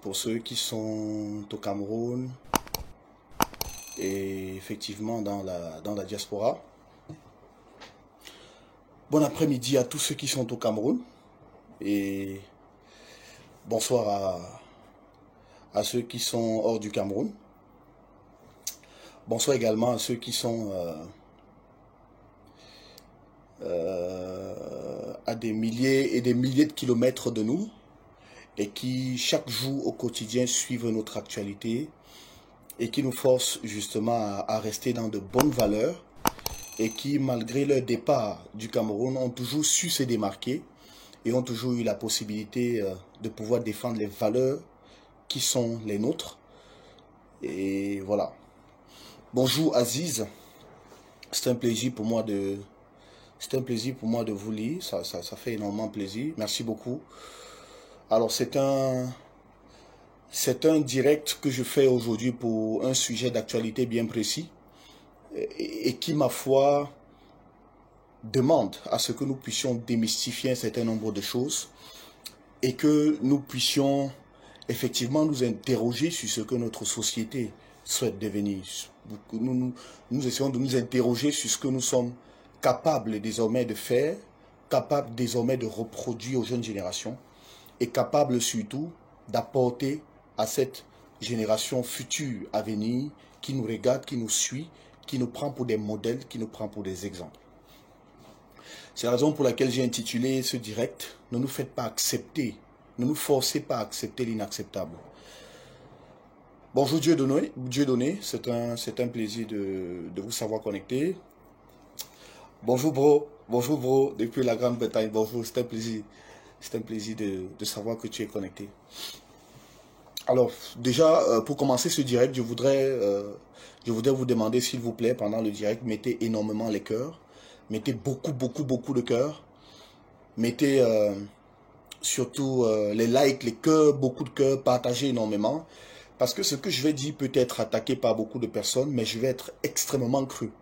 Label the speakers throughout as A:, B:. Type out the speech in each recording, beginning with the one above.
A: pour ceux qui sont au Cameroun et effectivement dans la diaspora. Bon après-midi à tous ceux qui sont au Cameroun et bonsoir à ceux qui sont hors du Cameroun. Bonsoir également à ceux qui sont à des milliers et des milliers de kilomètres de nous et qui chaque jour au quotidien suivent notre actualité et qui nous forcent justement à rester dans de bonnes valeurs et qui malgré leur départ du Cameroun ont toujours su se démarquer et ont toujours eu la possibilité de pouvoir défendre les valeurs qui sont les nôtres. Et voilà. Bonjour Aziz, c'est un plaisir pour moi de vous lire, ça fait énormément plaisir, merci beaucoup. Alors c'est un direct que je fais aujourd'hui pour un sujet d'actualité bien précis et qui ma foi demande à ce que nous puissions démystifier un certain nombre de choses et que nous puissions effectivement nous interroger sur ce que notre société souhaite devenir. Nous essayons de nous interroger sur ce que nous sommes capables désormais de faire, capables désormais de reproduire aux jeunes générations et capables surtout d'apporter à cette génération future à venir qui nous regarde, qui nous suit, qui nous prend pour des modèles, qui nous prend pour des exemples. C'est la raison pour laquelle j'ai intitulé ce direct « Ne nous faites pas accepter, ne nous forcez pas à accepter l'inacceptable ». Bonjour Dieudonné, c'est un plaisir de vous savoir connecté. Bonjour bro, depuis la Grande-Bretagne, bonjour, c'est un plaisir de savoir que tu es connecté. Alors déjà, pour commencer ce direct, je voudrais vous demander s'il vous plaît, pendant le direct, mettez énormément les cœurs. Mettez beaucoup de cœurs. Mettez surtout les likes, les cœurs, beaucoup de cœurs. Partagez énormément. Parce que ce que je vais dire peut être attaqué par beaucoup de personnes, mais je vais être extrêmement cru.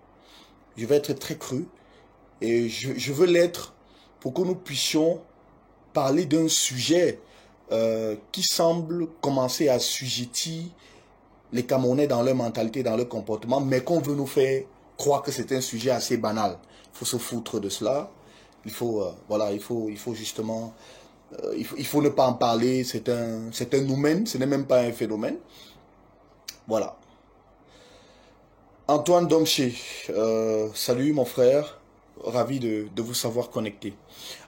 A: Je vais être très cru. Et je veux l'être pour que nous puissions parler d'un sujet qui semble commencer à assujettir les Camerounais dans leur mentalité, dans leur comportement, mais qu'on veut nous faire croire que c'est un sujet assez banal. Il faut se foutre de cela. Il faut, voilà, il faut justement, il faut ne pas en parler. C'est un noumen, ce n'est même pas un phénomène. Voilà. Antoine Domché, salut mon frère, ravi de vous savoir connecté.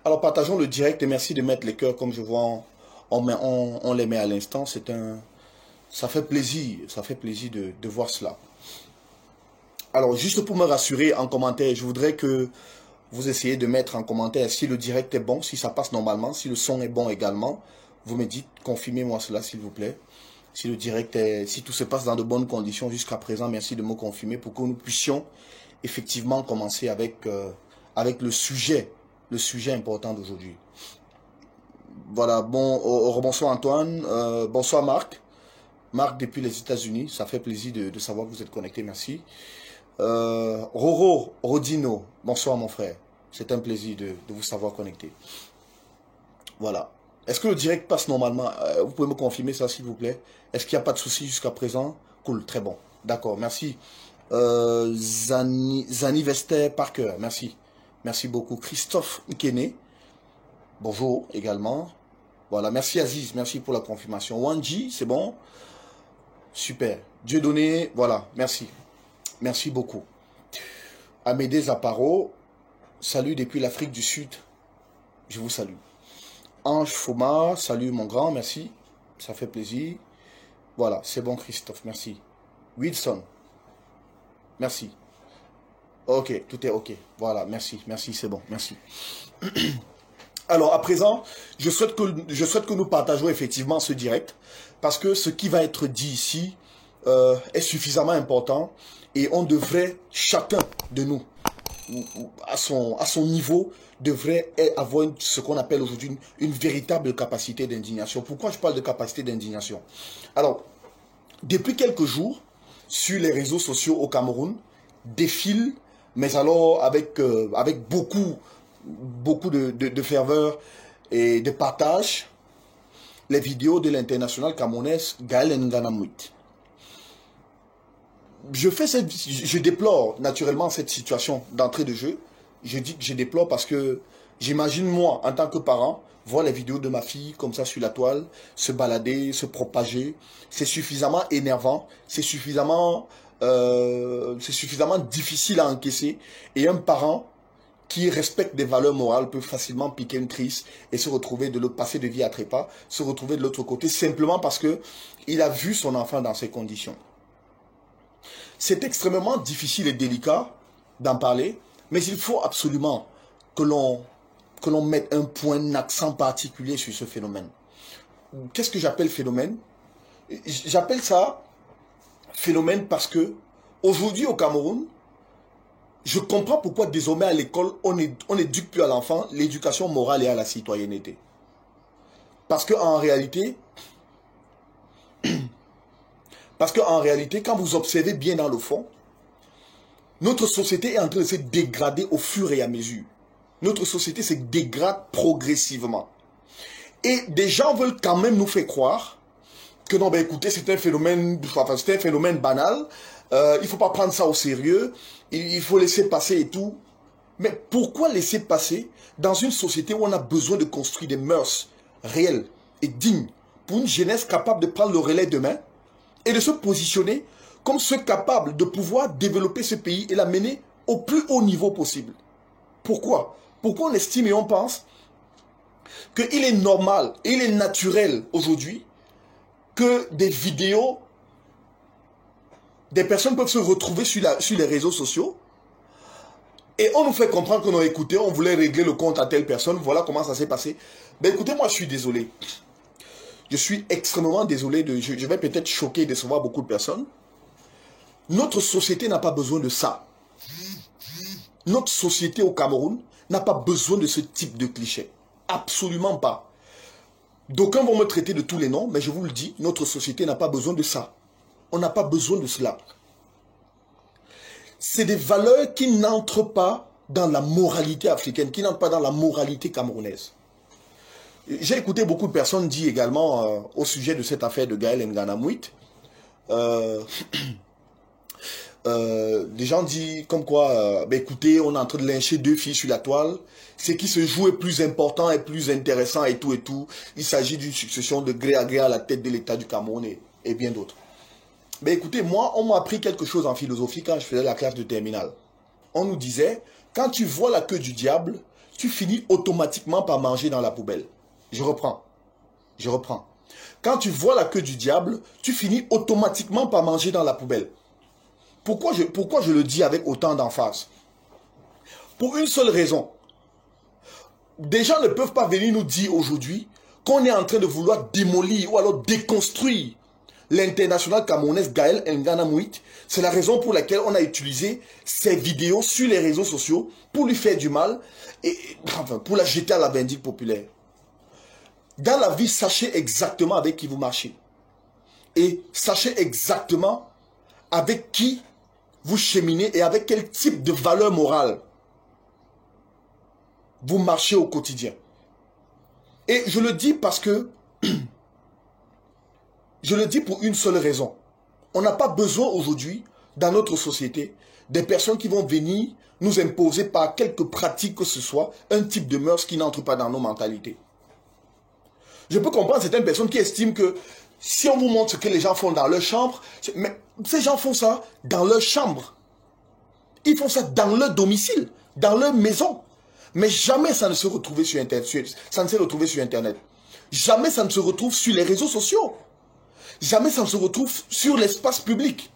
A: Alors partageons le direct et merci de mettre les cœurs comme je vois, on les met à l'instant. Ça fait plaisir de voir cela. Alors, juste pour me rassurer en commentaire, je voudrais que vous essayiez de mettre en commentaire si le direct est bon, si ça passe normalement, si le son est bon également. Vous me dites, confirmez-moi cela s'il vous plaît. Si le direct est, si tout se passe dans de bonnes conditions jusqu'à présent, merci de me confirmer pour que nous puissions effectivement commencer avec le sujet important d'aujourd'hui. Voilà, bon, bonsoir Antoine, bonsoir Marc. Marc depuis les États-Unis, ça fait plaisir de savoir que vous êtes connecté, merci. Rodino, bonsoir mon frère, c'est un plaisir de vous savoir connecté. Voilà. Est-ce que le direct passe normalement? Vous pouvez me confirmer ça s'il vous plaît? Est-ce qu'il n'y a pas de souci jusqu'à présent? Cool, très bon. D'accord, merci. Zani Vester Parker, merci. Merci beaucoup. Christophe Nkene, bonjour également. Voilà, merci Aziz, merci pour la confirmation. Wanji, c'est bon? Super. Dieudonné, voilà, merci. Merci beaucoup. Amédée Zaparo, salut depuis l'Afrique du Sud. Je vous salue. Ange Foma, salut mon grand, merci. Ça fait plaisir. Voilà, c'est bon Christophe, merci. Wilson, merci. Ok, tout est ok. Voilà, merci, c'est bon, merci. Alors, à présent, je souhaite que nous partageons effectivement ce direct parce que ce qui va être dit ici est suffisamment important et on devrait, chacun de nous, à son niveau, devrait avoir ce qu'on appelle aujourd'hui une véritable capacité d'indignation. Pourquoi je parle de capacité d'indignation? Alors, depuis quelques jours, sur les réseaux sociaux au Cameroun, défilent, mais alors avec beaucoup de ferveur et de partage, les vidéos de l'international camerounaise Gaël Nganamouit. Je déplore naturellement cette situation d'entrée de jeu. Je dis que je déplore parce que j'imagine moi, en tant que parent, voir les vidéos de ma fille comme ça sur la toile, se balader, se propager. C'est suffisamment énervant, c'est suffisamment difficile à encaisser. Et un parent qui respecte des valeurs morales peut facilement piquer une crise et se retrouver de l'autre, passer de vie à trépas, se retrouver de l'autre côté simplement parce que il a vu son enfant dans ces conditions. C'est extrêmement difficile et délicat d'en parler, mais il faut absolument que l'on mette un point, un accent particulier sur ce phénomène. Qu'est-ce que j'appelle phénomène? J'appelle ça phénomène parce que aujourd'hui au Cameroun, je comprends pourquoi désormais à l'école, on n'éduque plus à l'enfant l'éducation morale et à la citoyenneté. Parce qu'en réalité, quand vous observez bien dans le fond, notre société est en train de se dégrader au fur et à mesure. Notre société se dégrade progressivement. Et des gens veulent quand même nous faire croire que non, ben écoutez, c'est un phénomène banal, il ne faut pas prendre ça au sérieux, il faut laisser passer et tout. Mais pourquoi laisser passer dans une société où on a besoin de construire des mœurs réelles et dignes pour une jeunesse capable de prendre le relais demain et de se positionner comme ceux capables de pouvoir développer ce pays et l'amener au plus haut niveau possible? Pourquoi? Pourquoi on estime et on pense qu'il est normal et il est naturel aujourd'hui que des vidéos, des personnes peuvent se retrouver sur les réseaux sociaux et on nous fait comprendre qu'on a écouté, on voulait régler le compte à telle personne, voilà comment ça s'est passé. Ben écoutez, moi je suis désolé. Je suis extrêmement désolé, je vais peut-être choquer et décevoir beaucoup de personnes. Notre société n'a pas besoin de ça. Notre société au Cameroun n'a pas besoin de ce type de cliché. Absolument pas. D'aucuns vont me traiter de tous les noms, mais je vous le dis, notre société n'a pas besoin de ça. On n'a pas besoin de cela. C'est des valeurs qui n'entrent pas dans la moralité africaine, qui n'entrent pas dans la moralité camerounaise. J'ai écouté beaucoup de personnes dire également au sujet de cette affaire de Gaël Nganamouit. Des gens disent comme quoi, ben écoutez, on est en train de lyncher deux filles sur la toile. Ce qui se joue est plus important et plus intéressant et tout et tout. Il s'agit d'une succession de gré à gré à la tête de l'État du Cameroun et bien d'autres. Ben écoutez, moi, on m'a appris quelque chose en philosophie quand je faisais la classe de terminale. On nous disait, quand tu vois la queue du diable, tu finis automatiquement par manger dans la poubelle. Je reprends. Quand tu vois la queue du diable, tu finis automatiquement par manger dans la poubelle. Pourquoi je le dis avec autant d'emphase? Pour une seule raison. Des gens ne peuvent pas venir nous dire aujourd'hui qu'on est en train de vouloir démolir ou alors déconstruire l'international camerounaise Gaël Nganamouit. C'est la raison pour laquelle on a utilisé ces vidéos sur les réseaux sociaux pour lui faire du mal et enfin, pour la jeter à la vindicte populaire. Dans la vie, sachez exactement avec qui vous marchez. Et sachez exactement avec qui vous cheminez et avec quel type de valeur morale vous marchez au quotidien. Et je le dis parce que, je le dis pour une seule raison. On n'a pas besoin aujourd'hui, dans notre société, des personnes qui vont venir nous imposer par quelque pratique que ce soit, un type de mœurs qui n'entre pas dans nos mentalités. Je peux comprendre certaines personnes qui estiment que si on vous montre ce que les gens font dans leur chambre, mais ces gens font ça dans leur chambre. Ils font ça dans leur domicile, dans leur maison. Mais jamais ça ne se retrouve sur Internet. Jamais ça ne se retrouve sur les réseaux sociaux. Jamais ça ne se retrouve sur l'espace public.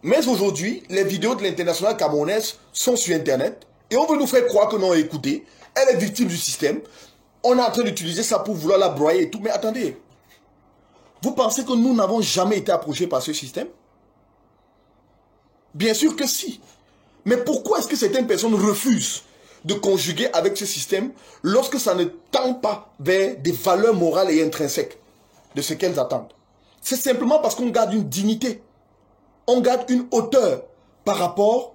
A: Mais aujourd'hui, les vidéos de l'international camerounaise sont sur Internet et on veut nous faire croire que non, écoutez, elle est victime du système. On est en train d'utiliser ça pour vouloir la broyer et tout. Mais attendez, vous pensez que nous n'avons jamais été approchés par ce système? Bien sûr que si. Mais pourquoi est-ce que certaines personnes refusent de conjuguer avec ce système lorsque ça ne tend pas vers des valeurs morales et intrinsèques de ce qu'elles attendent? C'est simplement parce qu'on garde une dignité. On garde une hauteur par rapport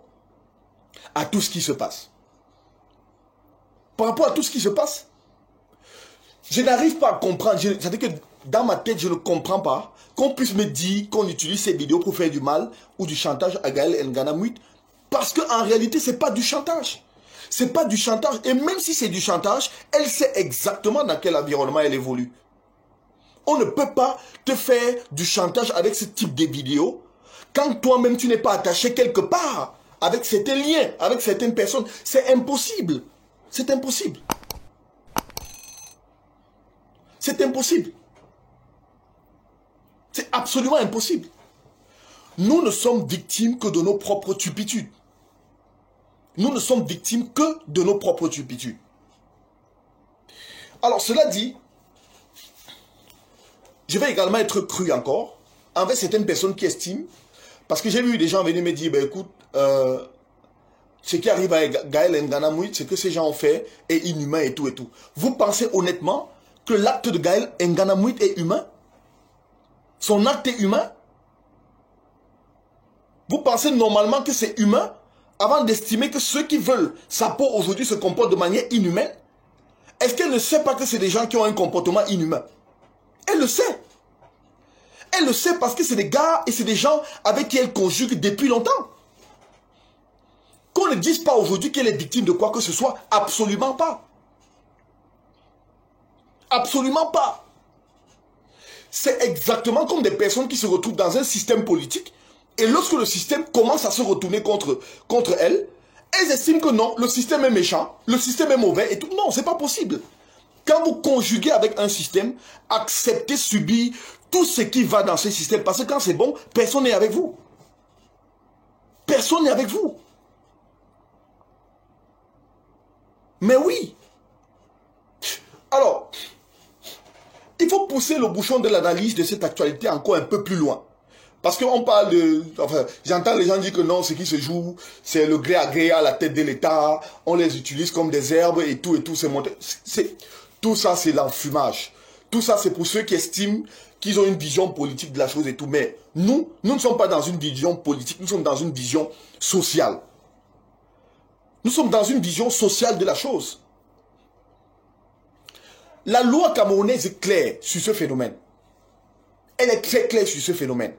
A: à tout ce qui se passe. Par rapport à tout ce qui se passe. Je n'arrive pas à comprendre. C'est-à-dire que dans ma tête, je ne comprends pas qu'on puisse me dire qu'on utilise ces vidéos pour faire du mal ou du chantage à Gaël Ngana-Mouite. Parce qu'en réalité, ce n'est pas du chantage. Ce n'est pas du chantage. Et même si c'est du chantage, elle sait exactement dans quel environnement elle évolue. On ne peut pas te faire du chantage avec ce type de vidéos quand toi-même tu n'es pas attaché quelque part avec certains liens, avec certaines personnes. C'est impossible. C'est impossible. C'est impossible. C'est absolument impossible. Nous ne sommes victimes que de nos propres turpitudes. Nous ne sommes victimes que de nos propres turpitudes. Alors, cela dit, je vais également être cru encore envers certaines personnes qui estiment, parce que j'ai vu des gens venir me dire, ben écoute, ce qui arrive à Gaël Ngana-Mouite, ce que ces gens ont fait est inhumain et tout et tout. Vous pensez honnêtement que l'acte de Gaël Ngana-Mouite est humain? Son acte est humain? Vous pensez normalement que c'est humain avant d'estimer que ceux qui veulent sa peau aujourd'hui se comportent de manière inhumaine? Est-ce qu'elle ne sait pas que c'est des gens qui ont un comportement inhumain? Elle le sait. Elle le sait parce que c'est des gars et c'est des gens avec qui elle conjugue depuis longtemps. Qu'on ne dise pas aujourd'hui qu'elle est victime de quoi que ce soit, absolument pas. Absolument pas. C'est exactement comme des personnes qui se retrouvent dans un système politique et lorsque le système commence à se retourner contre elles, elles estiment que non, le système est méchant, le système est mauvais et tout. Non, c'est pas possible. Quand vous conjuguez avec un système, acceptez, subir tout ce qui va dans ce système. Parce que quand c'est bon, personne n'est avec vous. Personne n'est avec vous. Mais oui. Alors, il faut pousser le bouchon de l'analyse de cette actualité encore un peu plus loin. Parce qu'on parle de... Enfin, j'entends les gens dire que non, ce qui se joue, c'est le gré à gré à la tête de l'État. On les utilise comme des herbes et tout, c'est monté. Tout ça, c'est l'enfumage. Tout ça, c'est pour ceux qui estiment qu'ils ont une vision politique de la chose et tout. Mais nous ne sommes pas dans une vision politique, nous sommes dans une vision sociale. Nous sommes dans une vision sociale de la chose. La loi camerounaise est claire sur ce phénomène. Elle est très claire sur ce phénomène.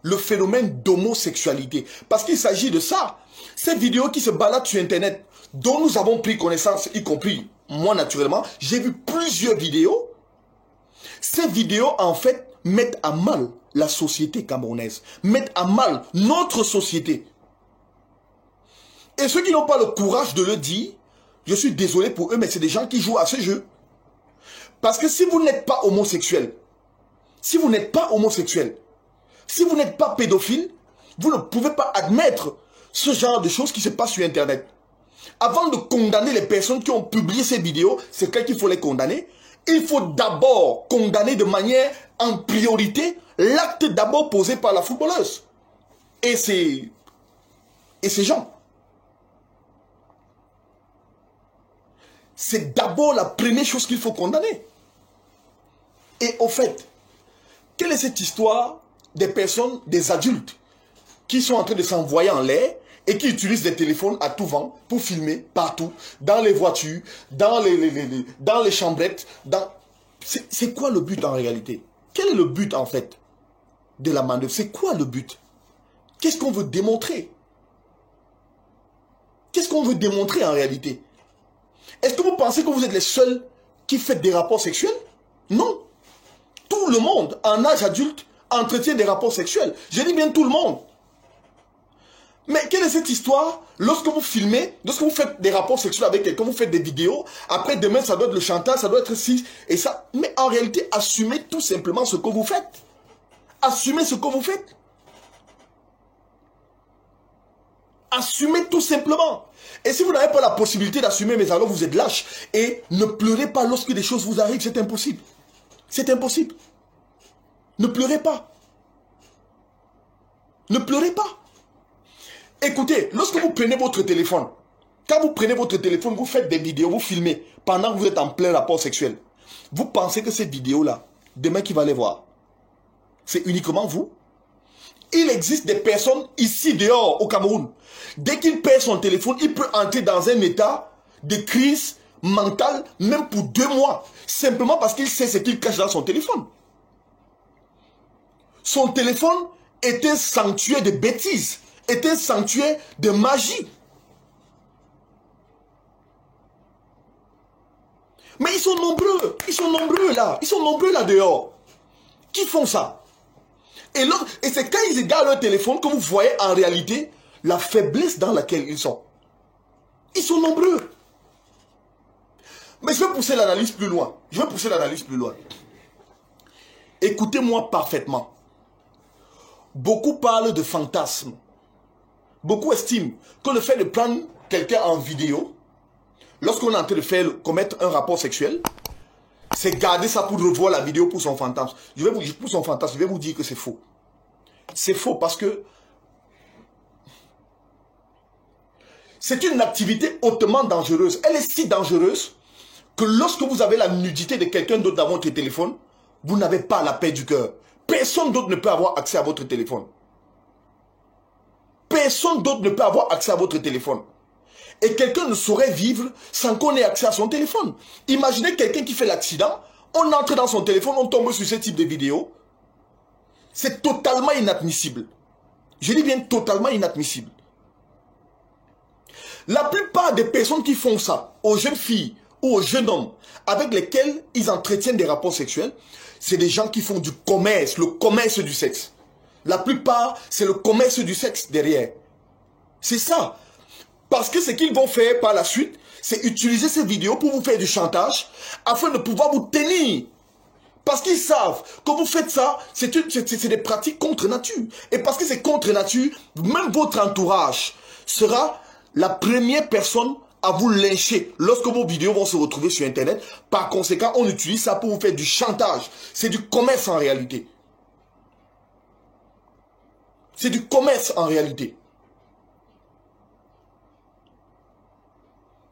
A: Le phénomène d'homosexualité. Parce qu'il s'agit de ça. Ces vidéos qui se baladent sur Internet, dont nous avons pris connaissance, y compris moi naturellement, j'ai vu plusieurs vidéos. Ces vidéos, en fait, mettent à mal la société camerounaise. Mettent à mal notre société. Et ceux qui n'ont pas le courage de le dire, je suis désolé pour eux, mais c'est des gens qui jouent à ce jeu. Parce que si vous n'êtes pas homosexuel, si vous n'êtes pas pédophile, vous ne pouvez pas admettre ce genre de choses qui se passent sur Internet. Avant de condamner les personnes qui ont publié ces vidéos, c'est clair qu'il faut les condamner. Il faut d'abord condamner de manière en priorité l'acte d'abord posé par la footballeuse. Et ces gens. C'est d'abord la première chose qu'il faut condamner. Et au fait, quelle est cette histoire des personnes, des adultes, qui sont en train de s'envoyer en l'air et qui utilisent des téléphones à tout vent pour filmer partout, dans les voitures, dans les chambrettes. C'est quoi le but en réalité? Quel est le but en fait de la manœuvre? C'est quoi le but? Qu'est-ce qu'on veut démontrer? Qu'est-ce qu'on veut démontrer en réalité? Est-ce que vous pensez que vous êtes les seuls qui faites des rapports sexuels? Non. Tout le monde, en âge adulte, entretient des rapports sexuels. Je dis bien tout le monde. Mais quelle est cette histoire? Lorsque vous filmez, lorsque vous faites des rapports sexuels avec quelqu'un, vous faites des vidéos, après demain ça doit être le chantage, ça doit être ci et ça. Mais en réalité, assumez tout simplement ce que vous faites. Assumez ce que vous faites. Assumez tout simplement. Et si vous n'avez pas la possibilité d'assumer, mais alors vous êtes lâche. Et ne pleurez pas lorsque des choses vous arrivent, c'est impossible. C'est impossible. Ne pleurez pas. Ne pleurez pas. Écoutez, lorsque vous prenez votre téléphone, quand vous prenez votre téléphone, vous faites des vidéos, vous filmez, pendant que vous êtes en plein rapport sexuel. Vous pensez que ces vidéos-là, demain qui va les voir, c'est uniquement vous? Il existe des personnes ici dehors au Cameroun. Dès qu'il perd son téléphone, il peut entrer dans un état de crise mentale, même pour 2 mois, simplement parce qu'il sait ce qu'il cache dans son téléphone. Son téléphone est un sanctuaire de bêtises, est un sanctuaire de magie. Mais ils sont nombreux là, ils sont nombreux là dehors, qui font ça. Et c'est quand ils regardent leur téléphone que vous voyez en réalité la faiblesse dans laquelle ils sont. Ils sont nombreux. Mais je vais pousser l'analyse plus loin. Écoutez-moi parfaitement. Beaucoup parlent de fantasmes. Beaucoup estiment que le fait de prendre quelqu'un en vidéo, lorsqu'on est en train de commettre un rapport sexuel, c'est garder ça pour revoir la vidéo pour son fantasme. Je vais vous dire que c'est faux. C'est faux parce que c'est une activité hautement dangereuse. Elle est si dangereuse que lorsque vous avez la nudité de quelqu'un d'autre dans votre téléphone, vous n'avez pas la paix du cœur. Personne d'autre ne peut avoir accès à votre téléphone. Personne d'autre ne peut avoir accès à votre téléphone. Et quelqu'un ne saurait vivre sans qu'on ait accès à son téléphone. Imaginez quelqu'un qui fait l'accident, on entre dans son téléphone, on tombe sur ce type de vidéo. C'est totalement inadmissible. Je dis bien totalement inadmissible. La plupart des personnes qui font ça, aux jeunes filles ou aux jeunes hommes avec lesquels ils entretiennent des rapports sexuels, c'est des gens qui font du commerce, le commerce du sexe. La plupart, c'est le commerce du sexe derrière. C'est ça. Parce que ce qu'ils vont faire par la suite, c'est utiliser ces vidéos pour vous faire du chantage afin de pouvoir vous tenir. Parce qu'ils savent que vous faites ça, c'est des pratiques contre nature. Et parce que c'est contre nature, même votre entourage sera la première personne à vous lyncher lorsque vos vidéos vont se retrouver sur Internet. Par conséquent, on utilise ça pour vous faire du chantage. C'est du commerce en réalité. C'est du commerce en réalité.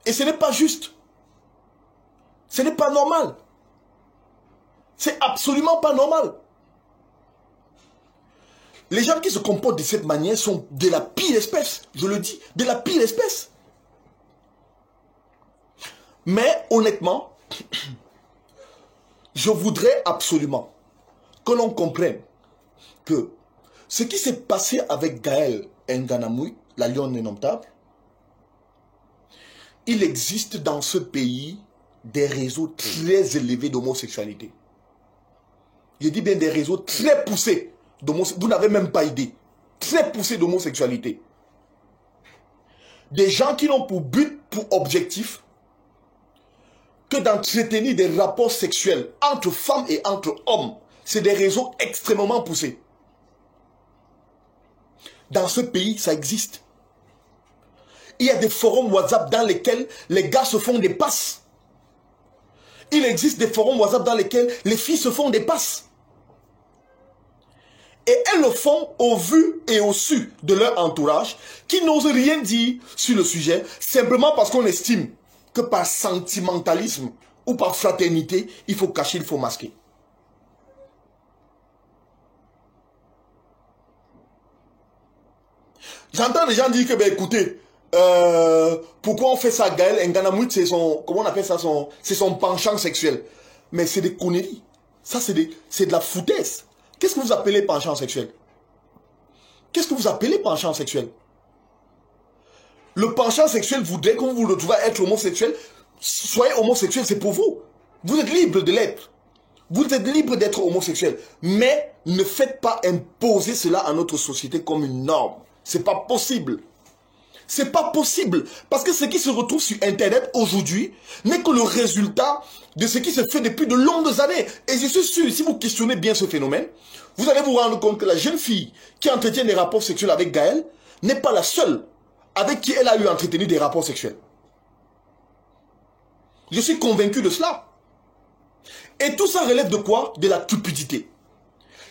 A: Et ce n'est pas juste. Ce n'est pas normal. C'est absolument pas normal. Les gens qui se comportent de cette manière sont de la pire espèce. Je le dis, de la pire espèce. Mais honnêtement, je voudrais absolument que l'on comprenne que ce qui s'est passé avec Gaël Nganamoui, la lionne indomptable, il existe dans ce pays des réseaux très élevés d'homosexualité. Je dis bien des réseaux très poussés d'homosexualité. Vous n'avez même pas idée. Très poussés d'homosexualité. Des gens qui n'ont pour but, pour objectif, que d'entretenir des rapports sexuels entre femmes et entre hommes. C'est des réseaux extrêmement poussés. Dans ce pays, ça existe. Il y a des forums WhatsApp dans lesquels les gars se font des passes. Il existe des forums WhatsApp dans lesquels les filles se font des passes. Et elles le font au vu et au su de leur entourage, qui n'osent rien dire sur le sujet, simplement parce qu'on estime que par sentimentalisme ou par fraternité, il faut cacher, il faut masquer. J'entends des gens dire que, ben écoutez, pourquoi on fait ça, Gaël Nganamoui, c'est son, comment on appelle ça, c'est son penchant sexuel. Mais c'est des conneries. Ça, c'est de la foutaise. Qu'est-ce que vous appelez penchant sexuel? Qu'est-ce que vous appelez penchant sexuel? Le penchant sexuel voudrait que vous vous retrouviez à être homosexuel. Soyez homosexuel, c'est pour vous. Vous êtes libre de l'être. Vous êtes libre d'être homosexuel. Mais ne faites pas imposer cela à notre société comme une norme. C'est pas possible. C'est pas possible. Parce que ce qui se retrouve sur Internet aujourd'hui n'est que le résultat de ce qui se fait depuis de longues années. Et je suis sûr, si vous questionnez bien ce phénomène, vous allez vous rendre compte que la jeune fille qui entretient des rapports sexuels avec Gaël n'est pas la seule avec qui elle a eu entretenu des rapports sexuels. Je suis convaincu de cela. Et tout ça relève de quoi? De la cupidité.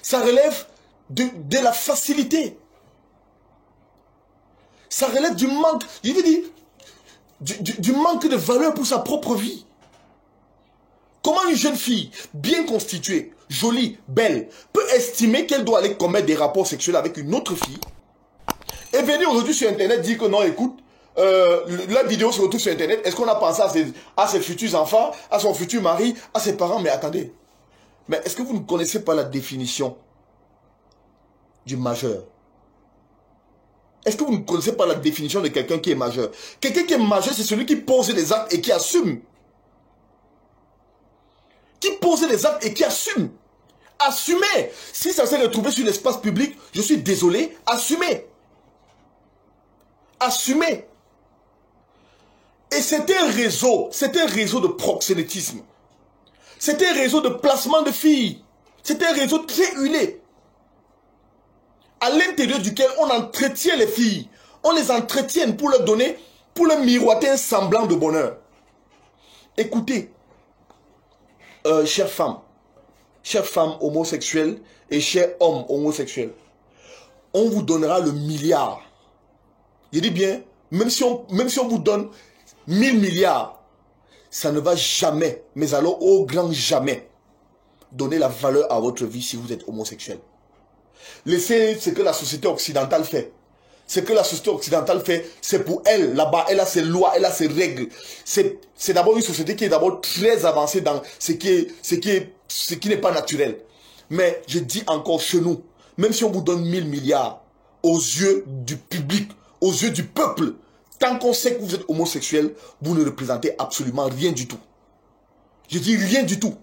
A: Ça relève de la facilité. Ça relève du manque, je veux dire, du manque de valeur pour sa propre vie. Comment une jeune fille bien constituée, jolie, belle, peut estimer qu'elle doit aller commettre des rapports sexuels avec une autre fille et venir aujourd'hui sur Internet dire que non, écoute, la vidéo se retrouve sur Internet. Est-ce qu'on a pensé à ses futurs enfants, à son futur mari, à ses parents? Mais attendez. Mais est-ce que vous ne connaissez pas la définition du majeur? Est-ce que vous ne connaissez pas la définition de quelqu'un qui est majeur? Quelqu'un qui est majeur, c'est celui qui pose les actes et qui assume. Qui pose les actes et qui assume. Assumez. Si ça s'est retrouvé sur l'espace public, je suis désolé, assumez. Assumez. Et c'est un réseau de proxénétisme. C'est un réseau de placement de filles. C'est un réseau très huilé. À l'intérieur duquel on entretient les filles. On les entretient pour leur donner, pour leur miroiter un semblant de bonheur. Écoutez, chères femmes homosexuelles et chers hommes homosexuels, on vous donnera le milliard. Je dis bien, même si on vous donne 1000 milliards, ça ne va jamais, mais alors au grand jamais, donner la valeur à votre vie si vous êtes homosexuel. Laissez ce que la société occidentale fait. Ce que la société occidentale fait, c'est pour elle. Là-bas, elle a ses lois, elle a ses règles. C'est d'abord une société qui est d'abord très avancée dans ce qui n'est pas naturel. Mais je dis encore chez nous, même si on vous donne 1000 milliards, aux yeux du public, aux yeux du peuple, tant qu'on sait que vous êtes homosexuel, vous ne représentez absolument rien du tout. Je dis rien du tout.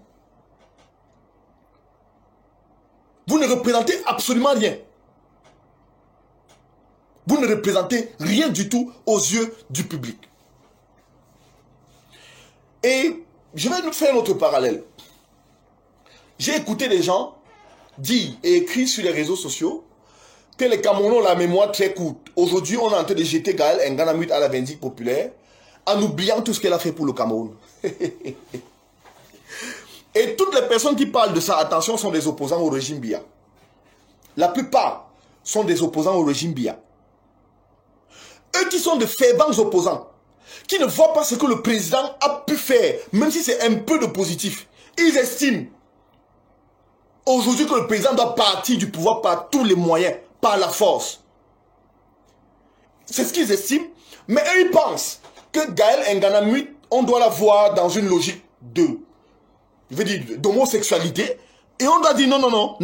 A: Vous ne représentez absolument rien. Vous ne représentez rien du tout aux yeux du public. Et je vais nous faire un autre parallèle. J'ai écouté des gens dire et écrire sur les réseaux sociaux que les Camerounais ont la mémoire très courte. Aujourd'hui, on est en train de jeter Gaël Nganamut à la vindicte populaire en oubliant tout ce qu'elle a fait pour le Cameroun. Et toutes les personnes qui parlent de ça, attention, sont des opposants au régime Biya. La plupart sont des opposants au régime Biya. Eux qui sont de fervents opposants, qui ne voient pas ce que le président a pu faire, même si c'est un peu de positif. Ils estiment aujourd'hui que le président doit partir du pouvoir par tous les moyens, par la force. C'est ce qu'ils estiment. Mais eux, ils pensent que Gaël Nganamut, on doit la voir dans une logique d'homosexualité. Et on doit dire non,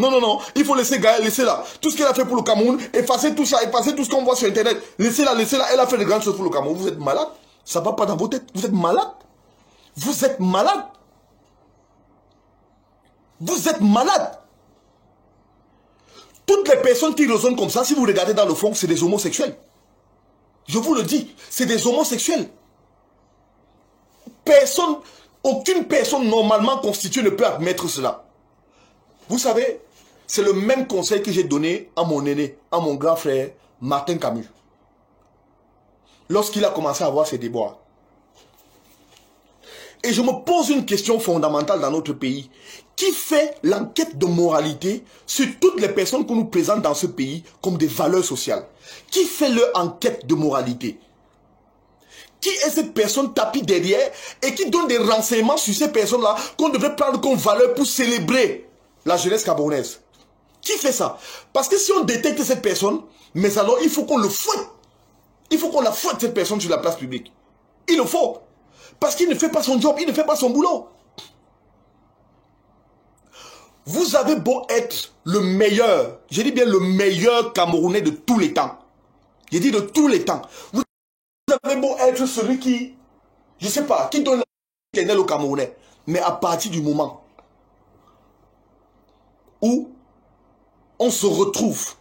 A: il faut laisser Gaël, laisser là. Tout ce qu'elle a fait pour le Cameroun, effacer tout ça, effacer tout ce qu'on voit sur Internet. Laissez là, elle a fait de grandes choses pour le Cameroun. Vous êtes malade? Ça ne va pas dans vos têtes. Vous êtes malade? Vous êtes malade? Vous êtes malade? Toutes les personnes qui raisonnent comme ça, si vous regardez dans le fond, c'est des homosexuels. Je vous le dis, c'est des homosexuels. Aucune personne normalement constituée ne peut admettre cela. Vous savez, c'est le même conseil que j'ai donné à mon aîné, à mon grand frère, Martin Camus. Lorsqu'il a commencé à avoir ses déboires. Et je me pose une question fondamentale dans notre pays. Qui fait l'enquête de moralité sur toutes les personnes qu'on nous présente dans ce pays comme des valeurs sociales? Qui fait leur enquête de moralité? Qui est cette personne tapie derrière et qui donne des renseignements sur ces personnes-là qu'on devrait prendre comme valeur pour célébrer la jeunesse camerounaise? Qui fait ça? Parce que si on détecte cette personne, mais alors il faut qu'on le fouette. Il faut qu'on la fouette cette personne sur la place publique. Il le faut. Parce qu'il ne fait pas son job, il ne fait pas son boulot. Vous avez beau être le meilleur, je dis bien le meilleur Camerounais de tous les temps. Je dis de tous les temps. Vous avez beau être celui qui, je ne sais pas, qui donne l'éternel au Camerounais. Mais à partir du moment où on se retrouve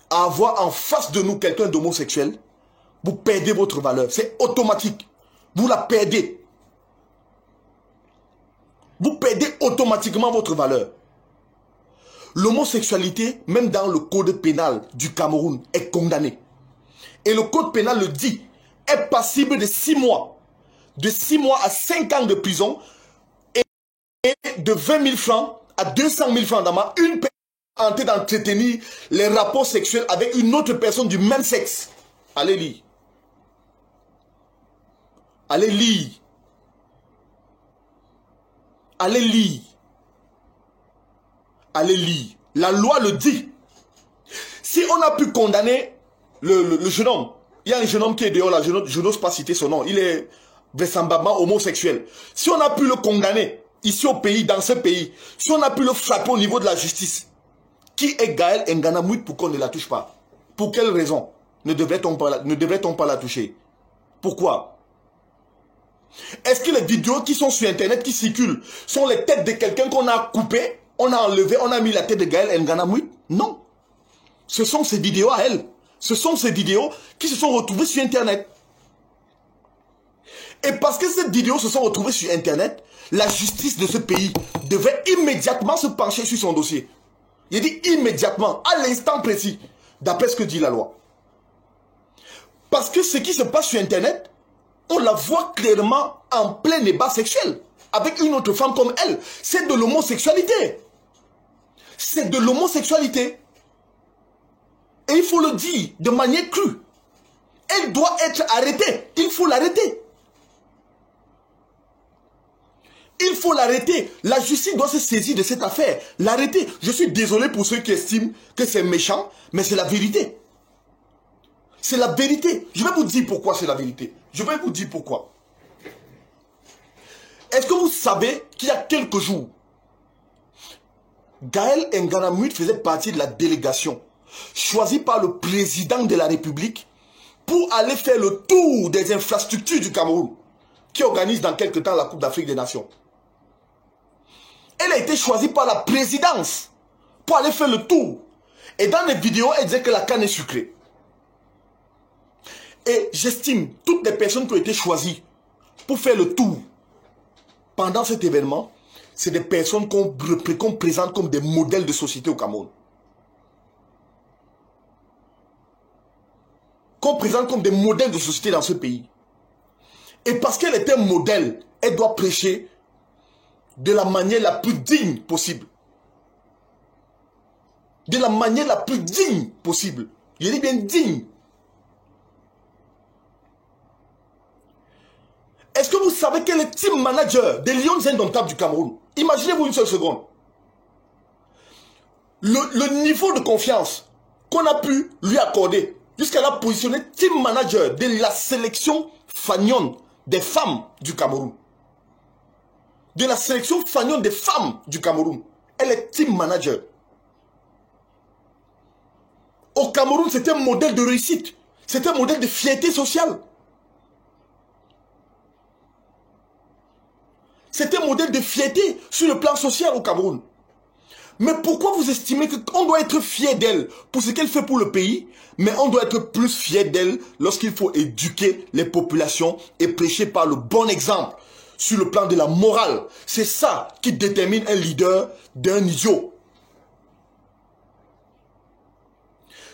A: à avoir en face de nous quelqu'un d'homosexuel, vous perdez votre valeur. C'est automatique. Vous la perdez. Vous perdez automatiquement votre valeur. L'homosexualité, même dans le code pénal du Cameroun, est condamnée. Et le code pénal le dit, est passible de 6 mois. De 6 mois à 5 ans de prison et de 20 000 francs à 200 000 francs d'amende. Une personne en train d'entretenir les rapports sexuels avec une autre personne du même sexe. Allez lire. Allez lire. Allez lire. Allez lire. La loi le dit. Si on a pu condamner le jeune homme Il y a un jeune homme qui est dehors là, je n'ose pas citer son nom. Il est vraisemblablement homosexuel. Si on a pu le condamner ici au pays, dans ce pays, si on a pu le frapper au niveau de la justice, qui est Gaël Ngana Mouit pour qu'on ne la touche pas? Pour quelle raison ne devrait-on pas la toucher? Pourquoi? Est-ce que les vidéos qui sont sur Internet, qui circulent, sont les têtes de quelqu'un qu'on a coupé, on a enlevé, on a mis la tête de Gaël Ngana Mouit? Non. Ce sont ces vidéos à elle. Ce sont ces vidéos qui se sont retrouvées sur Internet. Et parce que ces vidéos se sont retrouvées sur Internet, la justice de ce pays devait immédiatement se pencher sur son dossier. Il dit immédiatement, à l'instant précis, d'après ce que dit la loi. Parce que ce qui se passe sur Internet, on la voit clairement en plein débat sexuel avec une autre femme comme elle. C'est de l'homosexualité. C'est de l'homosexualité. Et il faut le dire de manière crue. Elle doit être arrêtée. Il faut l'arrêter. Il faut l'arrêter. La justice doit se saisir de cette affaire. L'arrêter. Je suis désolé pour ceux qui estiment que c'est méchant, mais c'est la vérité. C'est la vérité. Je vais vous dire pourquoi c'est la vérité. Je vais vous dire pourquoi. Est-ce que vous savez qu'il y a quelques jours, Gaël Ngana Mouit faisait partie de la délégation choisie par le président de la République pour aller faire le tour des infrastructures du Cameroun, qui organise dans quelques temps la Coupe d'Afrique des Nations. Elle a été choisie par la présidence pour aller faire le tour. Et dans les vidéos, elle disait que la canne est sucrée. Et j'estime toutes les personnes qui ont été choisies pour faire le tour pendant cet événement, c'est des personnes qu'on présente comme des modèles de société au Cameroun. Qu'on présente comme des modèles de société dans ce pays. Et parce qu'elle est un modèle, elle doit prêcher de la manière la plus digne possible. De la manière la plus digne possible. Je dis bien digne. Est-ce que vous savez qu'elle est team manager des Lions Indomptables du Cameroun? Imaginez-vous une seule seconde. Le niveau de confiance qu'on a pu lui accorder jusqu'à la positionner team manager de la sélection fanion des femmes du Cameroun. De la sélection fanion des femmes du Cameroun. Elle est team manager. Au Cameroun, c'est un modèle de réussite. C'est un modèle de fierté sociale. C'est un modèle de fierté sur le plan social au Cameroun. Mais pourquoi vous estimez qu'on doit être fier d'elle pour ce qu'elle fait pour le pays, mais on doit être plus fier d'elle lorsqu'il faut éduquer les populations et prêcher par le bon exemple sur le plan de la morale? C'est ça qui détermine un leader d'un idiot.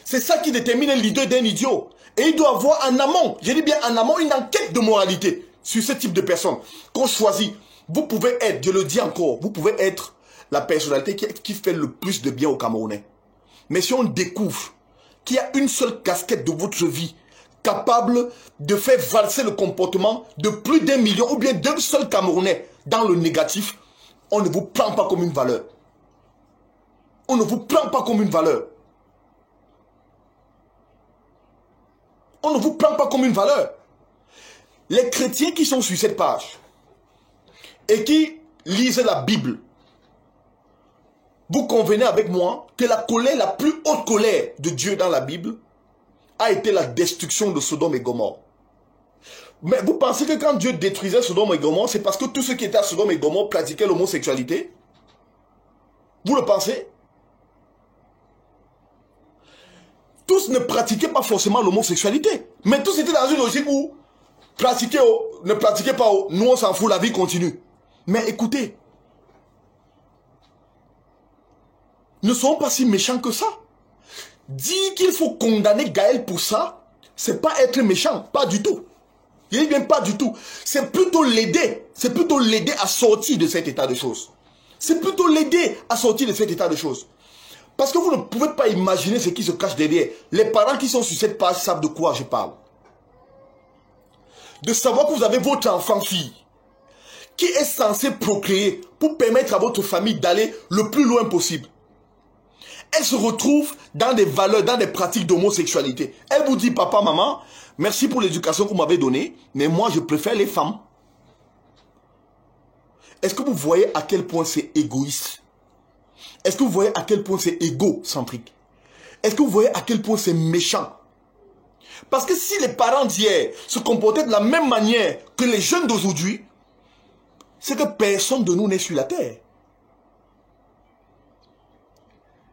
A: C'est ça qui détermine un leader d'un idiot. Et il doit avoir en amont, je dis bien en amont, une enquête de moralité sur ce type de personnes qu'on choisit. Vous pouvez être, je le dis encore, vous pouvez être la personnalité qui fait le plus de bien aux Camerounais. Mais si on découvre qu'il y a une seule casquette de votre vie capable de faire valser le comportement de plus d'1 million ou bien d'un seul Camerounais dans le négatif, on ne vous prend pas comme une valeur. On ne vous prend pas comme une valeur. On ne vous prend pas comme une valeur. Les chrétiens qui sont sur cette page et qui lisent la Bible, vous convenez avec moi que la colère, la plus haute colère de Dieu dans la Bible a été la destruction de Sodome et Gomorrhe. Mais vous pensez que quand Dieu détruisait Sodome et Gomorrhe, c'est parce que tous ceux qui étaient à Sodome et Gomorrhe pratiquaient l'homosexualité? Vous le pensez? Tous ne pratiquaient pas forcément l'homosexualité, mais tous étaient dans une logique où pratiquez, ne pratiquez pas, nous on s'en fout, la vie continue. Mais écoutez, ne sont pas si méchants que ça. Dire qu'il faut condamner Gaël pour ça, c'est pas être méchant, pas du tout. Je dis bien pas du tout. C'est plutôt l'aider à sortir de cet état de choses. C'est plutôt l'aider à sortir de cet état de choses. Parce que vous ne pouvez pas imaginer ce qui se cache derrière. Les parents qui sont sur cette page savent de quoi je parle. De savoir que vous avez votre enfant-fille qui est censé procréer pour permettre à votre famille d'aller le plus loin possible. Elle se retrouve dans des valeurs, dans des pratiques d'homosexualité. Elle vous dit, papa, maman, merci pour l'éducation que vous m'avez donnée, mais moi, je préfère les femmes. Est-ce que vous voyez à quel point c'est égoïste? Est-ce que vous voyez à quel point c'est égocentrique? Est-ce que vous voyez à quel point c'est méchant? Parce que si les parents d'hier se comportaient de la même manière que les jeunes d'aujourd'hui, c'est que personne de nous n'est sur la terre.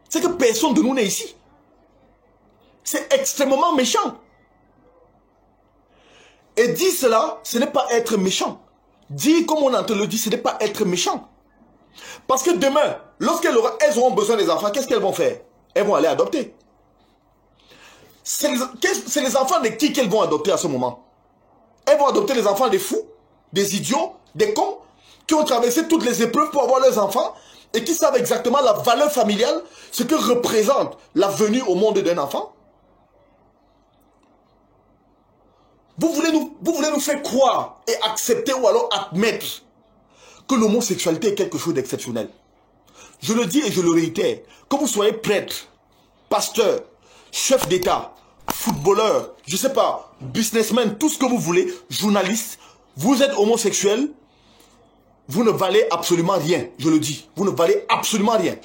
A: C'est que personne de nous n'est ici. C'est extrêmement méchant. Et dire cela, ce n'est pas être méchant. Dire comme on entend le dire, ce n'est pas être méchant. Parce que demain, lorsqu'elles auront besoin des enfants, qu'est-ce qu'elles vont faire? Elles vont aller adopter. C'est les enfants de qui qu'elles vont adopter à ce moment? Elles vont adopter les enfants des fous, des idiots, des cons, qui ont traversé toutes les épreuves pour avoir leurs enfants et qui savent exactement la valeur familiale, ce que représente la venue au monde d'un enfant. Vous voulez nous faire croire et accepter ou alors admettre que l'homosexualité est quelque chose d'exceptionnel. Je le dis et je le réitère, que vous soyez prêtre, pasteur, chef d'État, footballeur, je ne sais pas, businessman, tout ce que vous voulez, journaliste, vous êtes homosexuel, vous ne valez absolument rien, je le dis. Vous ne valez absolument rien.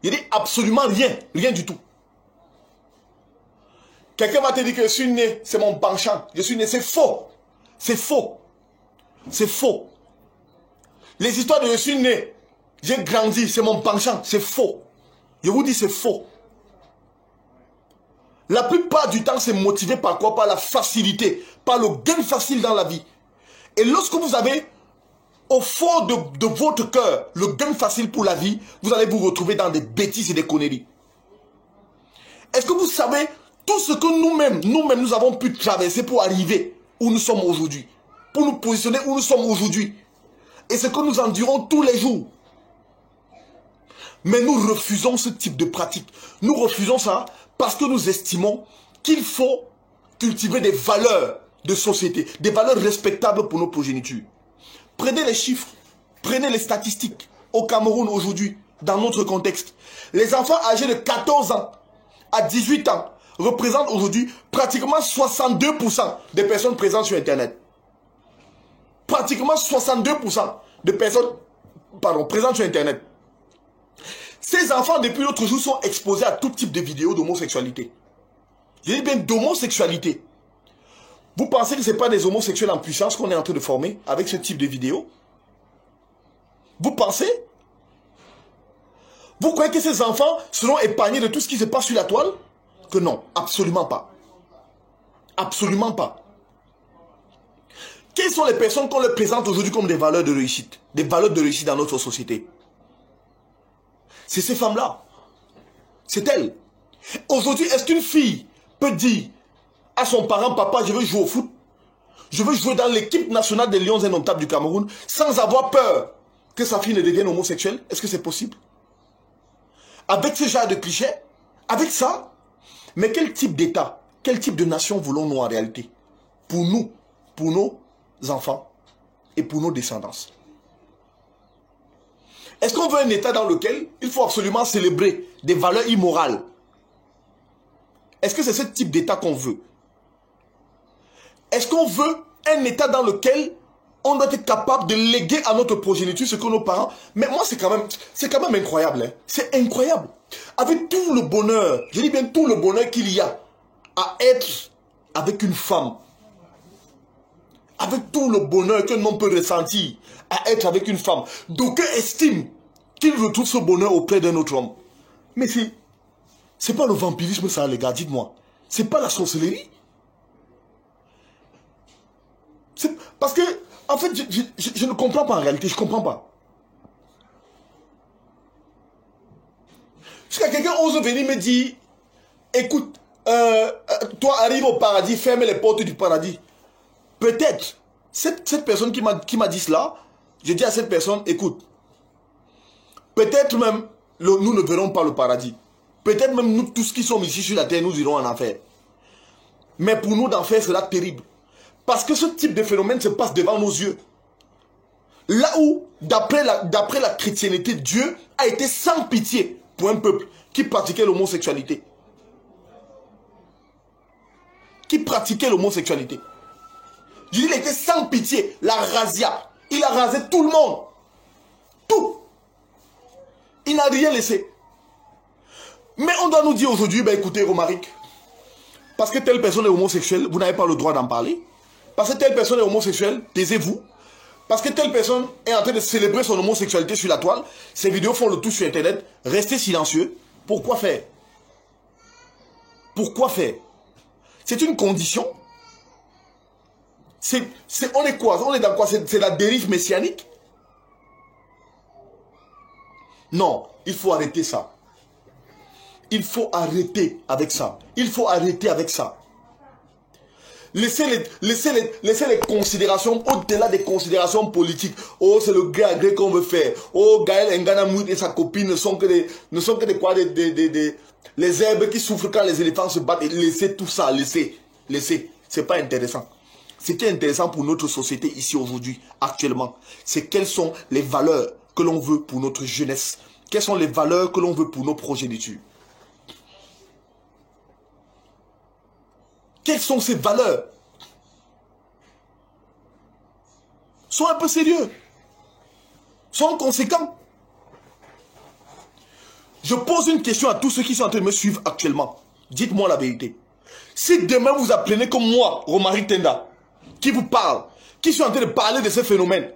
A: Il dit absolument rien, rien du tout. Quelqu'un va te dire que je suis né, c'est mon penchant. Je suis né, c'est faux. C'est faux. C'est faux. Les histoires de je suis né, j'ai grandi, c'est mon penchant, c'est faux. Je vous dis, c'est faux. La plupart du temps, c'est motivé par quoi? Par la facilité, par le gain facile dans la vie. Et lorsque vous avez au fond de votre cœur le gain facile pour la vie, vous allez vous retrouver dans des bêtises et des conneries. Est-ce que vous savez tout ce que nous-mêmes, nous avons pu traverser pour arriver où nous sommes aujourd'hui, pour nous positionner où nous sommes aujourd'hui, et ce que nous endurons tous les jours? Mais nous refusons ce type de pratique. Nous refusons ça parce que nous estimons qu'il faut cultiver des valeurs de société, des valeurs respectables pour nos progénitures. Prenez les chiffres, prenez les statistiques. Au Cameroun aujourd'hui, dans notre contexte, les enfants âgés de 14 ans à 18 ans représentent aujourd'hui pratiquement 62% des personnes présentes sur Internet. Pratiquement 62% de personnes présentes sur Internet. Ces enfants, depuis l'autre jour, sont exposés à tout type de vidéos d'homosexualité. Je dis bien d'homosexualité. Vous pensez que ce n'est pas des homosexuels en puissance qu'on est en train de former avec ce type de vidéos? Vous pensez? Vous croyez que ces enfants seront épargnés de tout ce qui se passe sur la toile? Que non, absolument pas. Absolument pas. Quelles sont les personnes qu'on leur présente aujourd'hui comme des valeurs de réussite? Des valeurs de réussite dans notre société? C'est ces femmes-là. C'est elles. Aujourd'hui, est-ce qu'une fille peut dire à son parent, papa, je veux jouer au foot, je veux jouer dans l'équipe nationale des Lions Indomptables du Cameroun, sans avoir peur que sa fille ne devienne homosexuelle? Est-ce que c'est possible? Avec ce genre de clichés? Avec ça? Mais quel type d'État, quel type de nation voulons-nous en réalité? Pour nous, pour nos enfants et pour nos descendants. Est-ce qu'on veut un État dans lequel il faut absolument célébrer des valeurs immorales? Est-ce que c'est ce type d'État qu'on veut? Est-ce qu'on veut un État dans lequel on doit être capable de léguer à notre progéniture ce que nos parents... Mais moi, c'est quand même incroyable. Hein? C'est incroyable. Avec tout le bonheur, je dis bien tout le bonheur qu'il y a à être avec une femme, avec tout le bonheur qu'un homme peut ressentir à être avec une femme, d'aucuns estiment qu'il retrouve ce bonheur auprès d'un autre homme. Mais c'est pas le vampirisme ça, les gars, dites-moi. C'est pas la sorcellerie. Parce que, en fait, je ne comprends pas en réalité, je comprends pas. Jusqu'à quelqu'un ose venir me dire, écoute, toi arrive au paradis, ferme les portes du paradis. Peut-être, cette personne qui m'a dit cela, je dis à cette personne, écoute, peut-être même, nous ne verrons pas le paradis. Peut-être même nous tous qui sommes ici sur la terre, nous irons en enfer. Mais pour nous, d'enfer sera terrible. Parce que ce type de phénomène se passe devant nos yeux. Là où, d'après la chrétienté, Dieu a été sans pitié pour un peuple qui pratiquait l'homosexualité. Qui pratiquait l'homosexualité. Je dis, il était sans pitié, la razzia. Il a rasé tout le monde. Tout. Il n'a rien laissé. Mais on doit nous dire aujourd'hui, ben écoutez, Romaric, parce que telle personne est homosexuelle, vous n'avez pas le droit d'en parler. Parce que telle personne est homosexuelle, taisez-vous. Parce que telle personne est en train de célébrer son homosexualité sur la toile, ses vidéos font le tout sur Internet, restez silencieux. Pourquoi faire? Pourquoi faire? C'est une condition. On est quoi? On est dans quoi? C'est la dérive messianique? Non, il faut arrêter ça. Il faut arrêter avec ça. Il faut arrêter avec ça. Laissez les considérations, au-delà des considérations politiques. Oh, c'est le gré à gré qu'on veut faire. Oh, Gaël Nganamoud et sa copine ne sont que des quoi, les herbes qui souffrent quand les éléphants se battent. Laissez tout ça, laissez. C'est pas intéressant. Ce qui est intéressant pour notre société ici aujourd'hui, actuellement, c'est quelles sont les valeurs que l'on veut pour notre jeunesse. Quelles sont les valeurs que l'on veut pour nos progénitures. Quelles sont ces valeurs? Sois un peu sérieux. Sois conséquent. Je pose une question à tous ceux qui sont en train de me suivre actuellement. Dites-moi la vérité. Si demain vous apprenez comme moi, Romaric Tenda, qui vous parle, qui suis en train de parler de ce phénomène,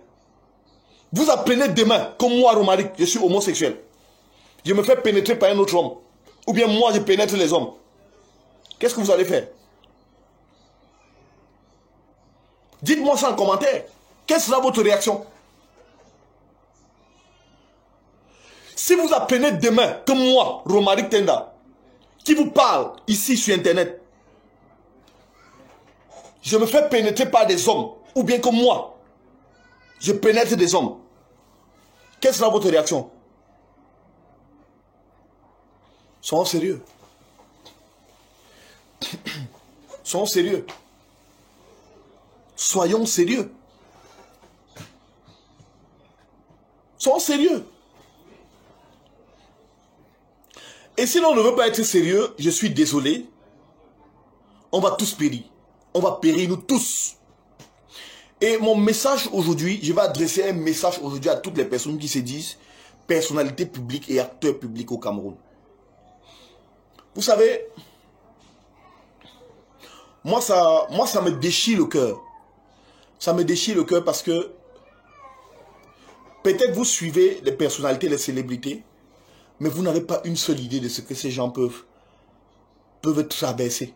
A: vous apprenez demain, comme moi, Romaric, je suis homosexuel. Je me fais pénétrer par un autre homme. Ou bien moi, je pénètre les hommes. Qu'est-ce que vous allez faire? Dites-moi ça en commentaire. Quelle sera votre réaction? Si vous apprenez demain, comme moi, Romaric Tenda, qui vous parle ici sur Internet, je me fais pénétrer par des hommes, ou bien comme moi, je pénètre des hommes, quelle sera votre réaction? Soyons sérieux. Soyons sérieux. Soyons sérieux. Soyons sérieux. Et si l'on ne veut pas être sérieux, je suis désolé, on va tous périr. On va périr nous tous. Et mon message aujourd'hui, je vais adresser un message aujourd'hui à toutes les personnes qui se disent personnalités publiques et acteurs publics au Cameroun. Vous savez, moi ça me déchire le cœur. Ça me déchire le cœur parce que peut-être vous suivez les personnalités, les célébrités, mais vous n'avez pas une seule idée de ce que ces gens peuvent traverser,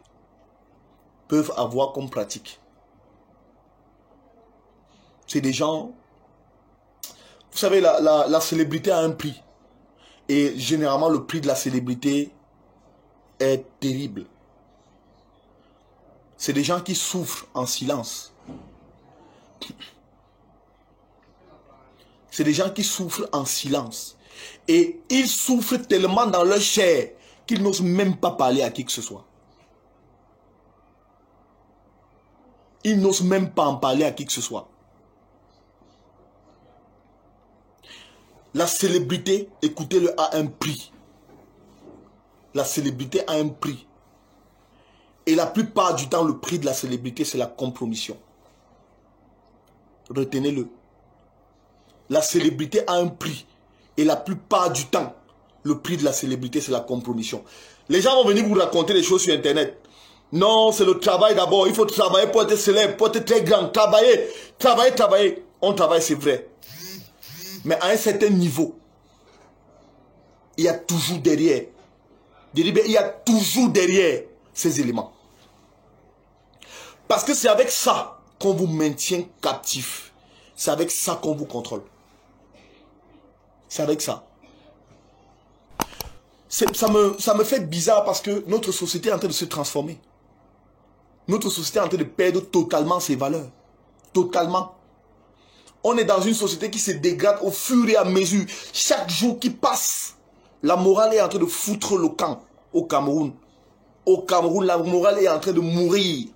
A: peuvent avoir comme pratique. C'est des gens... Vous savez, la célébrité a un prix. Et généralement, le prix de la célébrité est terrible. C'est des gens qui souffrent en silence. C'est des gens qui souffrent en silence. Et ils souffrent tellement dans leur chair qu'ils n'osent même pas parler à qui que ce soit. Ils n'osent même pas en parler à qui que ce soit. La célébrité, écoutez-le, a un prix. La célébrité a un prix. Et la plupart du temps, le prix de la célébrité, c'est la compromission. Retenez-le. La célébrité a un prix. Et la plupart du temps, le prix de la célébrité, c'est la compromission. Les gens vont venir vous raconter des choses sur Internet. Non, c'est le travail d'abord. Il faut travailler pour être célèbre, pour être très grand. Travailler, travailler, travailler. On travaille, c'est vrai. Mais à un certain niveau, il y a toujours derrière. Il y a toujours derrière ces éléments. Parce que c'est avec ça qu'on vous maintient captif. C'est avec ça qu'on vous contrôle. C'est avec ça. Ça me fait bizarre parce que notre société est en train de se transformer. Notre société est en train de perdre totalement ses valeurs. Totalement. On est dans une société qui se dégrade au fur et à mesure. Chaque jour qui passe, la morale est en train de foutre le camp au Cameroun. Au Cameroun, la morale est en train de mourir.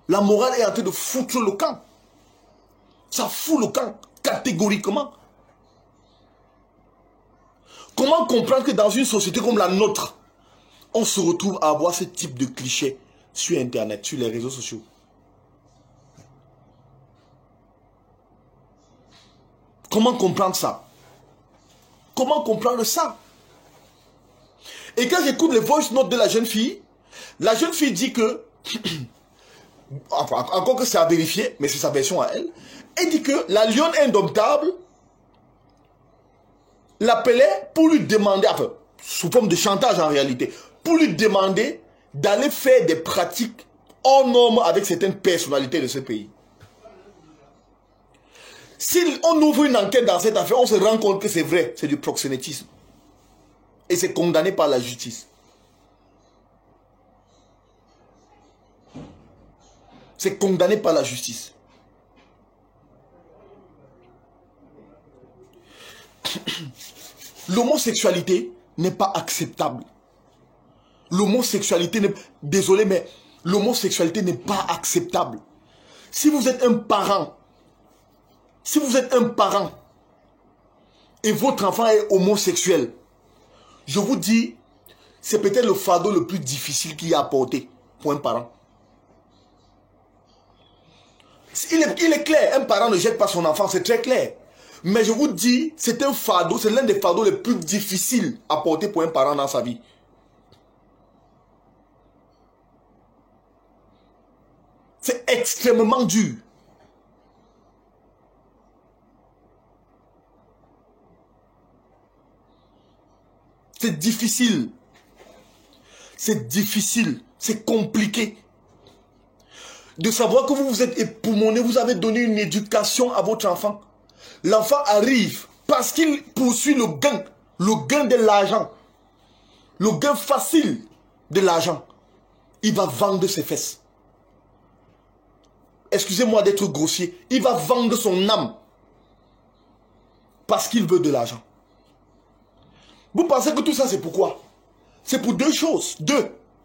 A: La morale est en train de foutre le camp. Ça fout le camp, catégoriquement. Comment comprendre que dans une société comme la nôtre, on se retrouve à avoir ce type de clichés sur Internet, sur les réseaux sociaux? Comment comprendre ça? Comment comprendre ça? Et quand j'écoute les voice notes de la jeune fille dit que, enfin, encore que c'est à vérifier, mais c'est sa version à elle, elle dit que la lionne indomptable l'appelait pour lui demander, enfin, sous forme de chantage en réalité, pour lui demander d'aller faire des pratiques hors normes avec certaines personnalités de ce pays. Si on ouvre une enquête dans cette affaire, on se rend compte que c'est vrai, c'est du proxénétisme. Et c'est condamné par la justice. C'est condamné par la justice. L'homosexualité n'est pas acceptable. L'homosexualité n'est... Désolé, mais l'homosexualité n'est pas acceptable. Si vous êtes un parent, et votre enfant est homosexuel, je vous dis, c'est peut-être le fardeau le plus difficile qu'il y a à porter pour un parent. Il est clair, un parent ne jette pas son enfant, c'est très clair. Mais je vous dis, c'est un fardeau, c'est l'un des fardeaux les plus difficiles à porter pour un parent dans sa vie. C'est extrêmement dur. C'est difficile. C'est difficile. C'est compliqué. De savoir que vous vous êtes époumoné, vous avez donné une éducation à votre enfant. L'enfant arrive parce qu'il poursuit le gain de l'argent. Le gain facile de l'argent. Il va vendre ses fesses. Excusez-moi d'être grossier. Il va vendre son âme. Parce qu'il veut de l'argent. Vous pensez que tout ça c'est pourquoi? C'est pour deux choses.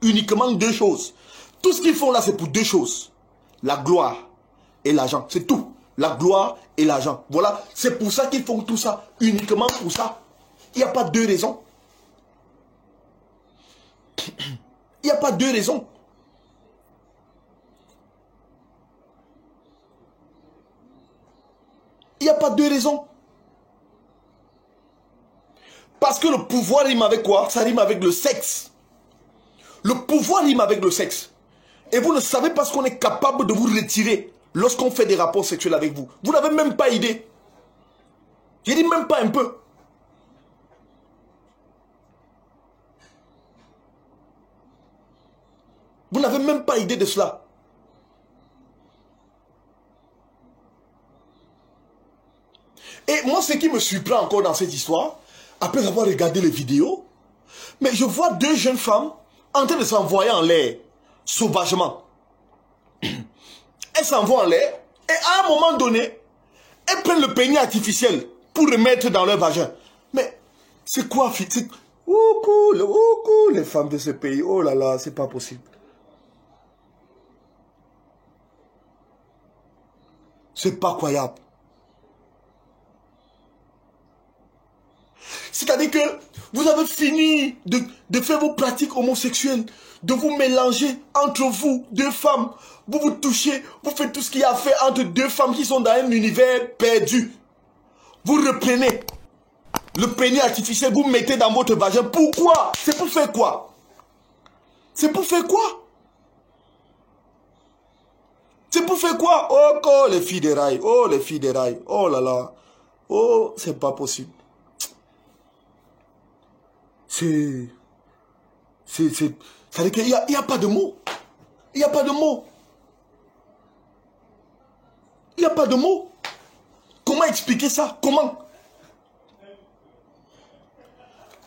A: Uniquement deux choses. Tout ce qu'ils font là c'est pour deux choses. La gloire et l'argent. C'est tout. La gloire et l'argent. Voilà. C'est pour ça qu'ils font tout ça. Uniquement pour ça. Il n'y a pas deux raisons. Il n'y a pas deux raisons. Il n'y a pas deux raisons. Parce que le pouvoir rime avec quoi? Ça rime avec le sexe. Le pouvoir rime avec le sexe. Et vous ne savez pas ce qu'on est capable de vous retirer lorsqu'on fait des rapports sexuels avec vous. Vous n'avez même pas idée. Je dis même pas un peu. Vous n'avez même pas idée de cela. Et moi, ce qui me surprend encore dans cette histoire, après avoir regardé les vidéos, mais je vois deux jeunes femmes en train de s'envoyer en l'air, sauvagement. Elles s'envoient en l'air, et à un moment donné, elles prennent le pénis artificiel pour le mettre dans leur vagin. Mais c'est quoi, les femmes de ce pays, oh là là, c'est pas possible. C'est pas croyable. C'est-à-dire que vous avez fini de faire vos pratiques homosexuelles, de vous mélanger entre vous, deux femmes. Vous vous touchez, vous faites tout ce qu'il y a à faire entre deux femmes qui sont dans un univers perdu. Vous reprenez le pénis artificiel, vous mettez dans votre vagin. Pourquoi? C'est pour faire quoi? C'est pour faire quoi? C'est pour faire quoi? Oh, les filles des rails. Oh, les filles des rails. Oh là là. Oh, c'est pas possible. C'est-à-dire qu'il n'y a pas de mots. Il n'y a pas de mots. Il n'y a pas de mots. Comment expliquer ça? Comment?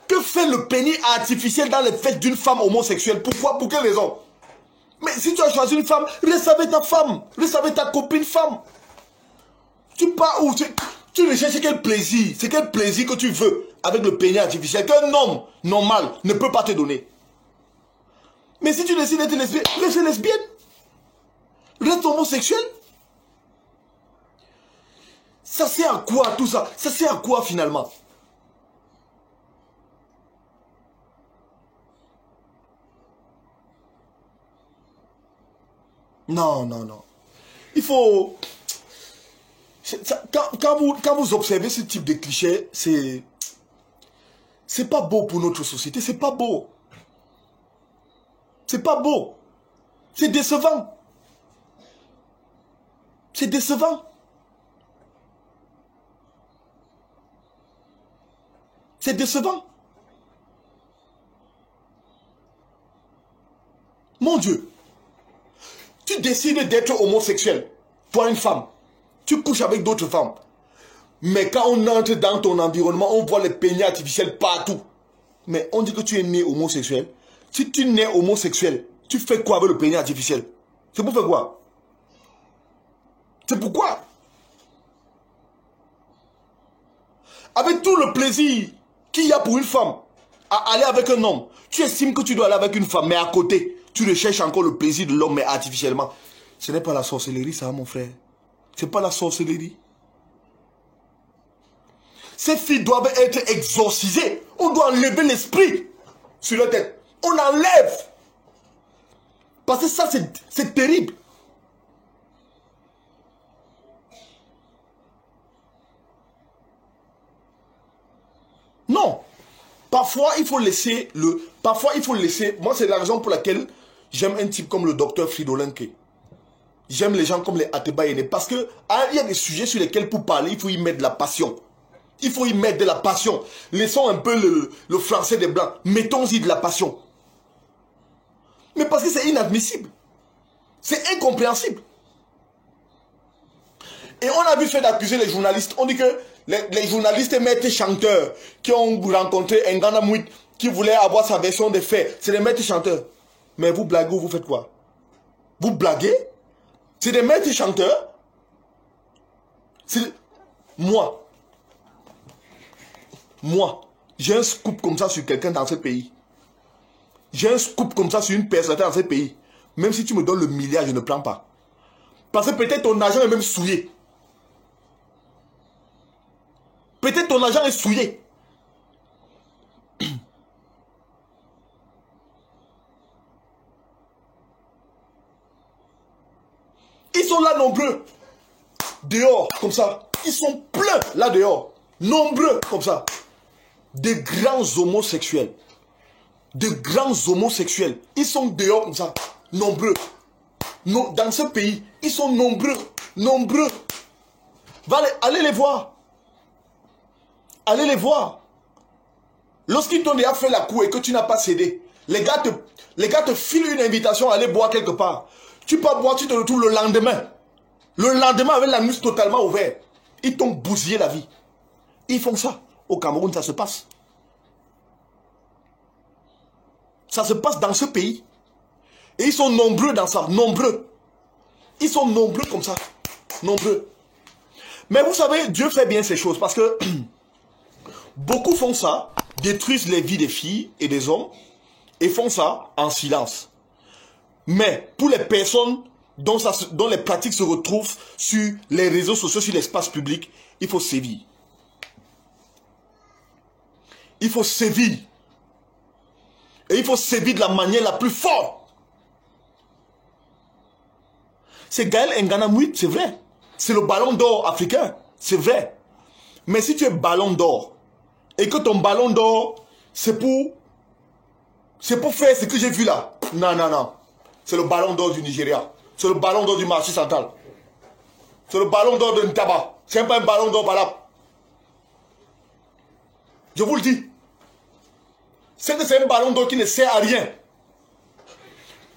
A: Que fait le pénis artificiel dans les fesses d'une femme homosexuelle? Pourquoi? Pour quelle raison? Mais si tu as choisi une femme, reste avec ta femme. Reste avec ta copine femme. Tu pars où? Tu recherches quel plaisir? C'est quel plaisir que tu veux avec le pénis artificiel qu'un homme normal ne peut pas te donner? Mais si tu décides d'être lesbienne, reste lesbienne. Reste homosexuel. Ça sert à quoi tout ça? Ça sert à quoi finalement? Non, non, non. Il faut... Quand vous observez ce type de cliché, c'est pas beau pour notre société, c'est pas beau. C'est pas beau. C'est décevant. C'est décevant. C'est décevant. Mon Dieu. Tu décides d'être homosexuel. Toi, une femme. Tu couches avec d'autres femmes. Mais quand on entre dans ton environnement, on voit les pénis artificiels partout. Mais on dit que tu es né homosexuel. Si tu es né homosexuel, tu fais quoi avec le pénis artificiel? C'est pour faire quoi? C'est pourquoi? Avec tout le plaisir qu'il y a pour une femme à aller avec un homme, tu estimes que tu dois aller avec une femme, mais à côté, tu recherches encore le plaisir de l'homme, mais artificiellement. Ce n'est pas la sorcellerie, ça, mon frère. C'est pas la sorcellerie. Ces filles doivent être exorcisées. On doit enlever l'esprit sur leur tête. On enlève. Parce que ça, c'est terrible. Non. Parfois, il faut laisser Moi, c'est la raison pour laquelle j'aime un type comme le docteur Fridolin Kay. J'aime les gens comme les Ateba Yene. Parce que il y a des sujets sur lesquels, pour parler, il faut y mettre de la passion. Il faut y mettre de la passion. Laissons un peu le français des Blancs. Mettons-y de la passion. Mais parce que c'est inadmissible. C'est incompréhensible. Et on a vu fait d'accuser les journalistes. On dit que les journalistes et maîtres chanteurs qui ont rencontré Ngana Mouit, qui voulait avoir sa version des faits, c'est des maîtres chanteurs. Mais vous blaguez ou vous faites quoi? Vous blaguez? C'est des maîtres chanteurs? Moi, j'ai un scoop comme ça sur quelqu'un dans ce pays. J'ai un scoop comme ça sur une personne dans ce pays. Même si tu me donnes le milliard, je ne prends pas. Parce que peut-être ton argent est même souillé. Peut-être ton argent est souillé. Ils sont là nombreux. Dehors, comme ça. Ils sont pleins là dehors. Nombreux, comme ça. De grands homosexuels. De grands homosexuels. Ils sont dehors, comme ça. Nombreux. Dans ce pays, ils sont nombreux. Nombreux. Allez les voir. Allez les voir. Lorsqu'ils t'ont déjà fait la cour et que tu n'as pas cédé, les gars te filent une invitation à aller boire quelque part. Tu peux boire, tu te retrouves le lendemain. Le lendemain avec la nuit totalement ouverte. Ils t'ont bousillé la vie. Ils font ça. Au Cameroun, ça se passe. Ça se passe dans ce pays. Et ils sont nombreux dans ça. Nombreux. Ils sont nombreux comme ça. Nombreux. Mais vous savez, Dieu fait bien ces choses parce que beaucoup font ça, détruisent les vies des filles et des hommes et font ça en silence. Mais pour les personnes dont les pratiques se retrouvent sur les réseaux sociaux, sur l'espace public, il faut sévir. Il faut sévir. Et il faut sévir de la manière la plus forte. C'est Gaël Ngana Mouit, c'est vrai. C'est le ballon d'or africain, c'est vrai. Mais si tu es ballon d'or, et que ton ballon d'or, c'est pour faire ce que j'ai vu là. Non, non, non. C'est le ballon d'or du Nigeria. C'est le ballon d'or du marché central. C'est le ballon d'or de Ntaba. C'est pas un ballon d'or valable. Je vous le dis. C'est que c'est un ballon d'or qui ne sert à rien.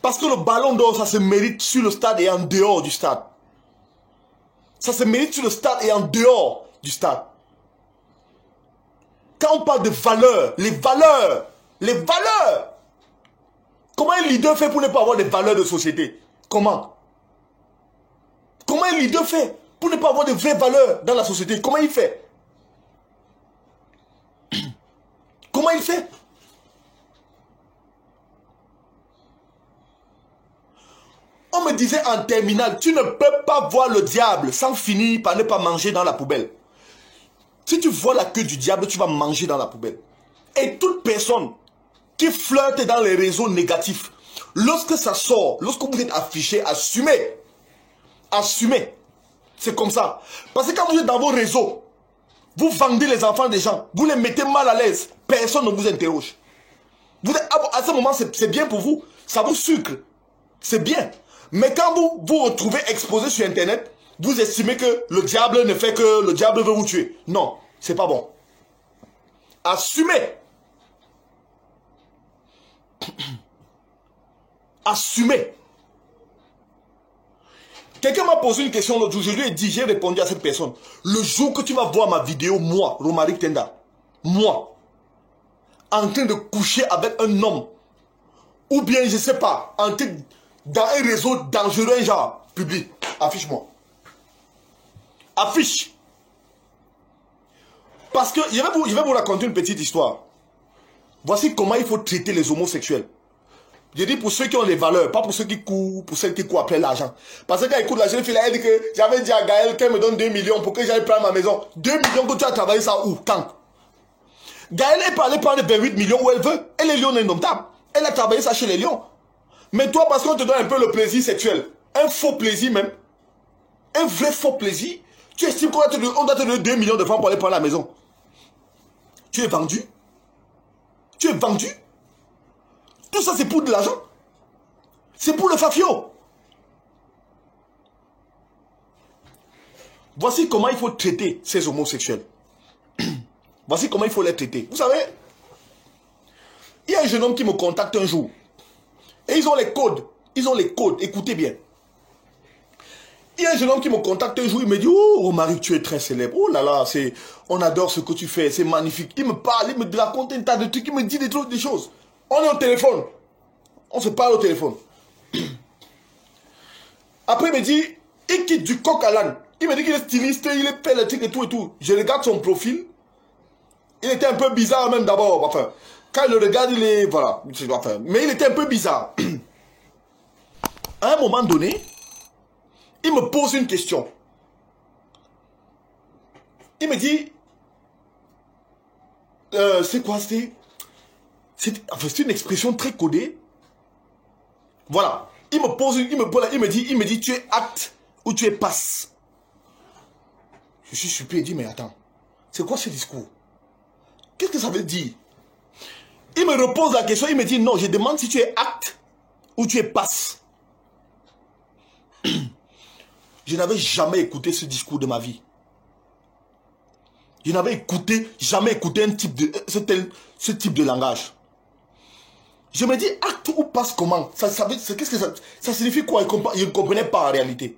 A: Parce que le ballon d'or, ça se mérite sur le stade et en dehors du stade. Ça se mérite sur le stade et en dehors du stade. Quand on parle de valeurs, les valeurs, comment un leader fait pour ne pas avoir des valeurs de société? Comment un leader fait pour ne pas avoir de vraies valeurs dans la société? Comment il fait? Comment il fait? On me disait en terminale, tu ne peux pas voir le diable sans finir par ne pas manger dans la poubelle. Si tu vois la queue du diable, tu vas manger dans la poubelle. Et toute personne qui flirte dans les réseaux négatifs, lorsque ça sort, lorsque vous êtes affiché, assumez. Assumez. C'est comme ça. Parce que quand vous êtes dans vos réseaux, vous vendez les enfants des gens, vous les mettez mal à l'aise, personne ne vous interroge. Vous êtes, à ce moment, c'est bien pour vous. Ça vous sucre. C'est bien. Mais quand vous vous retrouvez exposé sur Internet, vous estimez que le diable ne fait que le diable veut vous tuer. Non, c'est pas bon. Assumez. Assumez. Quelqu'un m'a posé une question l'autre jour, je lui ai dit, j'ai répondu à cette personne. Le jour que tu vas voir ma vidéo, moi, Romaric Tenda, moi, en train de coucher avec un homme, ou bien, je sais pas, en train, dans un réseau dangereux, genre, public, affiche-moi. Affiche. Parce que, je vais vous raconter une petite histoire. Voici comment il faut traiter les homosexuels. Je dis pour ceux qui ont les valeurs, pas pour ceux qui courent, pour ceux qui courent après l'argent. Parce que quand écoute la jeune fille, elle dit que j'avais dit à Gaël qu'elle me donne 2 millions pour que j'aille prendre ma maison. 2 millions que tu as travaillé ça où? Quand? Gaël est parlé prendre 28 millions où elle veut. Elle est lion indomptable. Elle a travaillé ça chez les lions. Mais toi, parce qu'on te donne un peu le plaisir sexuel, un faux plaisir même, un vrai faux plaisir, tu estimes qu'on doit te donner 2 millions de francs pour aller prendre la maison. Tu es vendu. Tu es vendu. Tout ça, c'est pour de l'argent. C'est pour le fafio. Voici comment il faut traiter ces homosexuels. Voici comment il faut les traiter. Vous savez, il y a un jeune homme qui me contacte un jour. Et ils ont les codes. Ils ont les codes. Écoutez bien. Il y a un jeune homme qui me contacte un jour. Il me dit, oh Romaric, tu es très célèbre. Oh là là, on adore ce que tu fais. C'est magnifique. Il me parle, il me raconte un tas de trucs. Il me dit des choses. On est au téléphone. On se parle au téléphone. Après, il me dit, il quitte du coq à l'âne. Il me dit qu'il est styliste, il est fait le truc et tout et tout. Je regarde son profil. Il était un peu bizarre même d'abord. Enfin, quand il le regarde, il est... Voilà. Enfin, mais il était un peu bizarre. À un moment donné, il me pose une question. Il me dit... c'est quoi? C'est une expression très codée. Voilà. Il me dit, tu es acte ou tu es passe. Je suis surpris et dit, mais attends, c'est quoi ce discours? Qu'est-ce que ça veut dire? Il me repose la question, il me dit, non, je demande si tu es acte ou tu es passe. Je n'avais jamais écouté ce discours de ma vie. Je n'avais jamais écouté ce type de langage. Je me dis, acte ou passe comment? Qu'est-ce que ça signifie quoi? Je ne comprenais pas en réalité.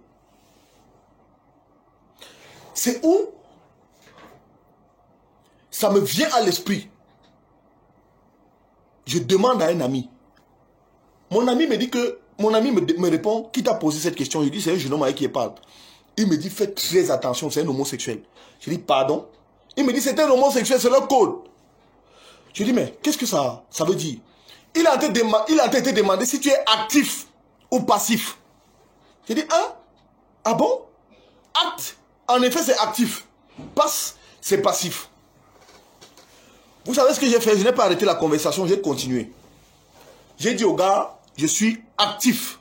A: C'est où ça me vient à l'esprit. Je demande à un ami. Mon ami me dit que... Mon ami me répond, qui t'a posé cette question? Je dis, c'est un jeune homme avec qui il parle. Il me dit, fais très attention, c'est un homosexuel. Je dis, pardon? Il me dit, c'est un homosexuel, c'est leur code. Je dis, mais qu'est-ce que ça veut dire? Il a été demandé si tu es actif ou passif. Je dis, hein? Ah bon? Acte, en effet, c'est actif. Passe, c'est passif. Vous savez ce que j'ai fait? Je n'ai pas arrêté la conversation, j'ai continué. J'ai dit au gars, je suis actif.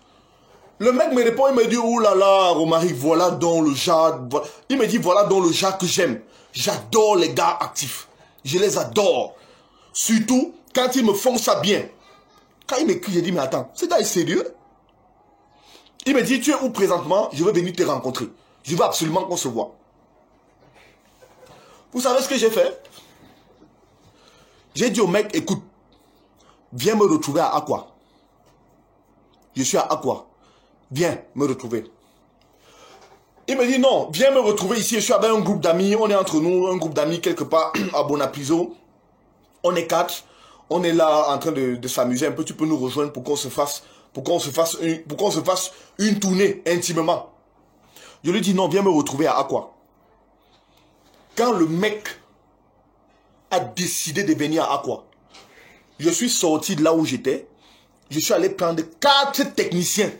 A: Le mec me répond, il me dit, oh là là, Romaric, voilà donc le genre. Il me dit, voilà donc le genre que j'aime. J'adore les gars actifs. Je les adore. Surtout quand ils me font ça bien. Quand il m'écrit, j'ai dit, mais attends, ce gars est sérieux? Il me dit, tu es où présentement? Je veux venir te rencontrer. Je veux absolument qu'on se voit. Vous savez ce que j'ai fait? J'ai dit au mec, écoute, viens me retrouver à Aqua. Je suis à Aqua. Viens me retrouver. Il me dit, non, viens me retrouver ici. Je suis avec un groupe d'amis. On est entre nous, un groupe d'amis quelque part à Bonapiso. On est 4. On est là en train de s'amuser un peu. Tu peux nous rejoindre pour qu'on se fasse une tournée intimement. Je lui dis, non, viens me retrouver à Aqua. Quand le mec a décidé de venir à Aqua, je suis sorti de là où j'étais. Je suis allé prendre 4 techniciens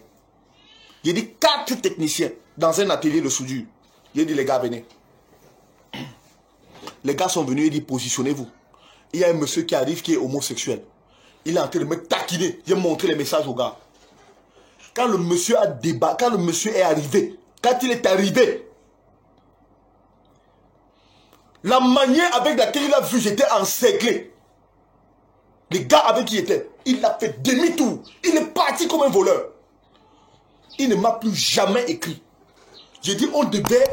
A: J'ai dit 4 techniciens dans un atelier de soudure. J'ai dit les gars, venez. Les gars sont venus et dit positionnez-vous. Il y a un monsieur qui arrive qui est homosexuel. Il est en train de me taquiner. J'ai montré les messages aux gars. Quand le monsieur a débat, quand le monsieur est arrivé, quand il est arrivé, la manière avec laquelle il a vu, j'étais encerclé. Les gars avec qui il était, il a fait demi-tour. Il est parti comme un voleur. Il ne m'a plus jamais écrit. J'ai dit, on devait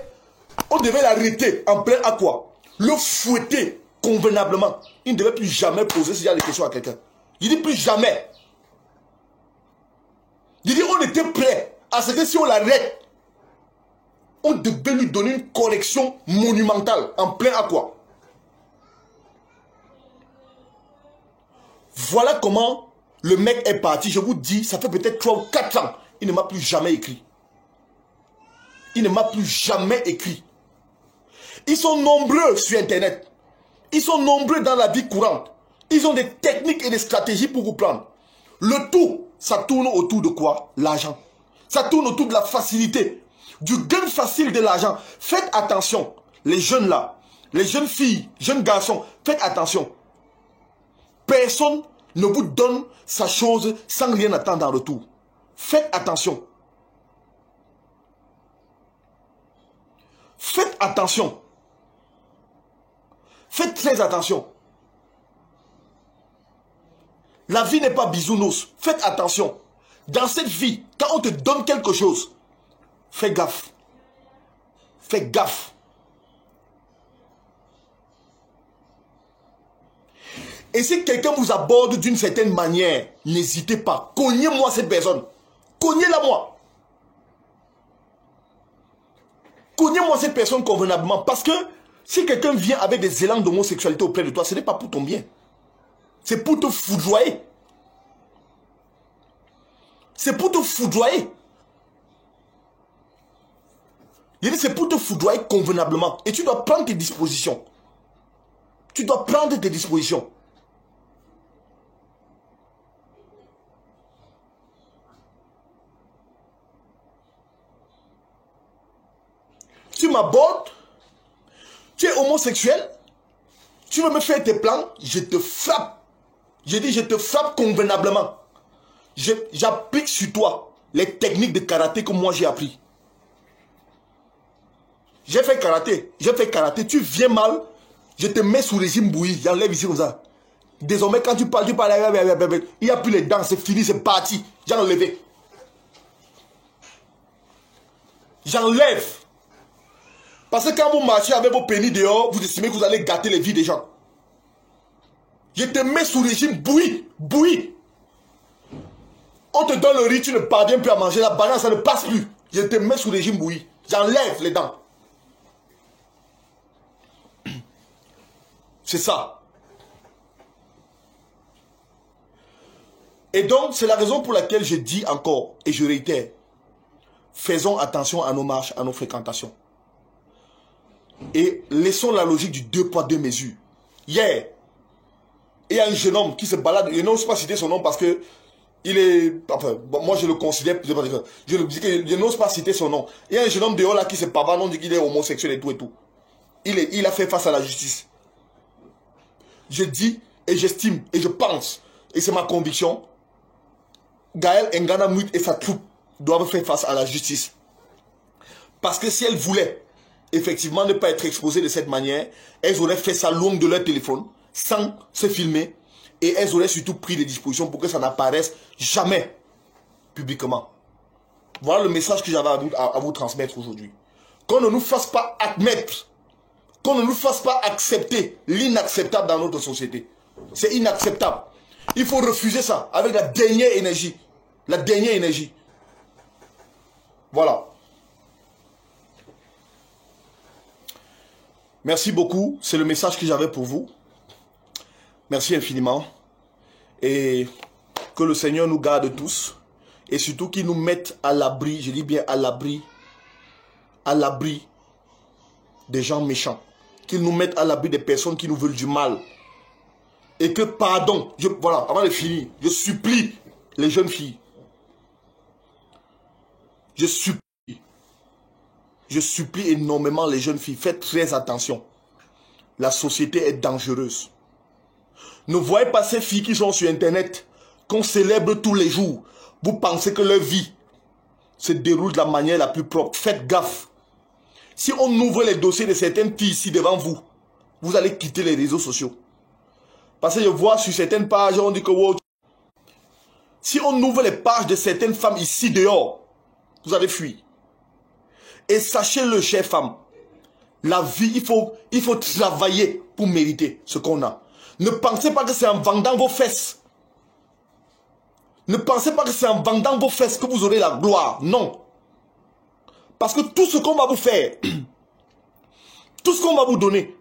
A: l'arrêter en plein aqua. Le fouetter convenablement. Il ne devait plus jamais poser ce genre de questions à quelqu'un. J'ai dit, plus jamais. J'ai dit, on était prêt à ce que si on l'arrête, on devait lui donner une correction monumentale en plein aqua. Voilà comment le mec est parti. Je vous dis, ça fait peut-être 3 ou 4 ans. Il ne m'a plus jamais écrit. Il ne m'a plus jamais écrit. Ils sont nombreux sur Internet. Ils sont nombreux dans la vie courante. Ils ont des techniques et des stratégies pour vous prendre. Le tout, ça tourne autour de quoi? L'argent. Ça tourne autour de la facilité. Du gain facile de l'argent. Faites attention. Les jeunes là, les jeunes filles, jeunes garçons, faites attention. Personne ne vous donne sa chose sans rien attendre en retour. Faites attention. Faites attention. Faites très attention. La vie n'est pas bisounours. Faites attention. Dans cette vie, quand on te donne quelque chose, fais gaffe. Fais gaffe. Et si quelqu'un vous aborde d'une certaine manière, n'hésitez pas. Cognez-moi cette personne. Cognez-la moi. Cognez-moi cette personne convenablement. Parce que si quelqu'un vient avec des élans d'homosexualité auprès de toi, ce n'est pas pour ton bien. C'est pour te foudroyer. C'est pour te foudroyer. Il dit c'est pour te foudroyer convenablement. Et tu dois prendre tes dispositions. Tu dois prendre tes dispositions. Tu m'abordes, tu es homosexuel, tu veux me faire tes plans, je te frappe. J'ai dit je te frappe convenablement. J'applique sur toi les techniques de karaté que moi j'ai appris. J'ai fait karaté, tu viens mal, je te mets sous régime bouilli, j'enlève ici comme ça. Désormais quand tu parles, il n'y a plus les dents, c'est fini, c'est parti, j'ai enlevé. J'enlève. Parce que quand vous marchez avec vos pénis dehors, vous estimez que vous allez gâter les vies des gens. Je te mets sous régime bouilli, bouilli. On te donne le riz, tu ne parviens plus à manger, la banane, ça ne passe plus. Je te mets sous régime bouilli. J'enlève les dents. C'est ça. Et donc, c'est la raison pour laquelle je dis encore, et je réitère, faisons attention à nos marches, à nos fréquentations. Et laissons la logique du 2 poids 2 mesures. Hier, il y a un jeune homme qui se balade, je n'ose pas citer son nom parce que il est, enfin, bon, moi je le considère, je n'ose pas citer son nom. Il y a un jeune homme dehors là qui se pavane, on dit qu'il est homosexuel et tout et tout. Il a fait face à la justice. Je dis et j'estime et je pense, et c'est ma conviction, Gaël Ngana Mouit et sa troupe doivent faire face à la justice. Parce que si elle voulait effectivement ne pas être exposées de cette manière, elles auraient fait ça loin de leur téléphone, sans se filmer, et elles auraient surtout pris des dispositions pour que ça n'apparaisse jamais publiquement. Voilà le message que j'avais à vous transmettre aujourd'hui. Qu'on ne nous fasse pas admettre, qu'on ne nous fasse pas accepter l'inacceptable dans notre société. C'est inacceptable. Il faut refuser ça avec la dernière énergie. La dernière énergie. Voilà. Merci beaucoup, c'est le message que j'avais pour vous. Merci infiniment. Et que le Seigneur nous garde tous. Et surtout qu'il nous mette à l'abri, je dis bien à l'abri des gens méchants. Qu'il nous mette à l'abri des personnes qui nous veulent du mal. Et que, pardon, voilà, avant de finir, je supplie les jeunes filles. Je supplie énormément les jeunes filles, faites très attention. La société est dangereuse. Ne voyez pas ces filles qui sont sur Internet, qu'on célèbre tous les jours. Vous pensez que leur vie se déroule de la manière la plus propre. Faites gaffe. Si on ouvre les dossiers de certaines filles ici devant vous, vous allez quitter les réseaux sociaux. Parce que je vois sur certaines pages, on dit que wow, si on ouvre les pages de certaines femmes ici dehors, vous allez fuir. Et sachez-le, chères femmes, la vie, il faut travailler pour mériter ce qu'on a. Ne pensez pas que c'est en vendant vos fesses. Ne pensez pas que c'est en vendant vos fesses que vous aurez la gloire. Non. Parce que tout ce qu'on va vous faire, tout ce qu'on va vous donner,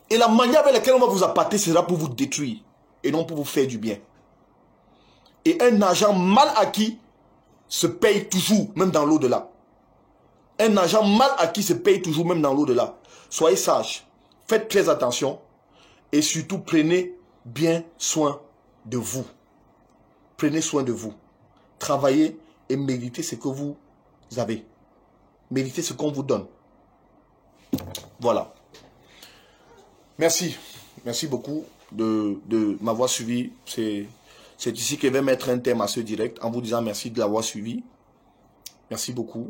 A: et la manière avec laquelle on va vous appâter sera pour vous détruire et non pour vous faire du bien. Et un argent mal acquis se paye toujours, même dans l'au-delà. Un argent mal acquis se paye toujours, même dans l'au-delà. Soyez sages, faites très attention et surtout prenez bien soin de vous. Prenez soin de vous. Travaillez et méritez ce que vous avez. Méritez ce qu'on vous donne. Voilà. Merci. Merci beaucoup de m'avoir suivi. C'est ici que je vais mettre un thème à ce direct en vous disant merci de l'avoir suivi. Merci beaucoup.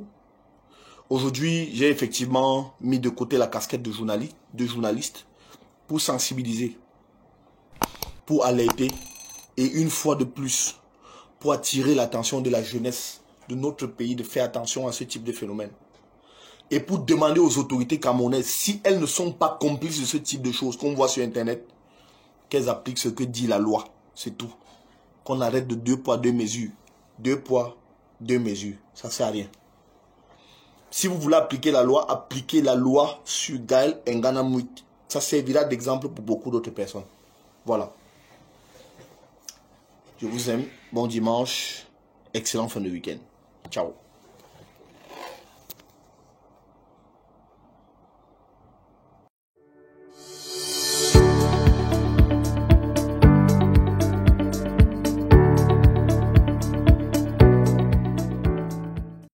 A: Aujourd'hui, j'ai effectivement mis de côté la casquette de journaliste pour sensibiliser, pour alerter et une fois de plus, pour attirer l'attention de la jeunesse de notre pays de faire attention à ce type de phénomène. Et pour demander aux autorités camerounaises, si elles ne sont pas complices de ce type de choses qu'on voit sur Internet, qu'elles appliquent ce que dit la loi. C'est tout. Qu'on arrête de 2 poids, 2 mesures. 2 poids, 2 mesures. Ça ne sert à rien. Si vous voulez appliquer la loi sur Gaël Ngana Mouik. Ça servira d'exemple pour beaucoup d'autres personnes. Voilà. Je vous aime. Bon dimanche. Excellent fin de week-end. Ciao.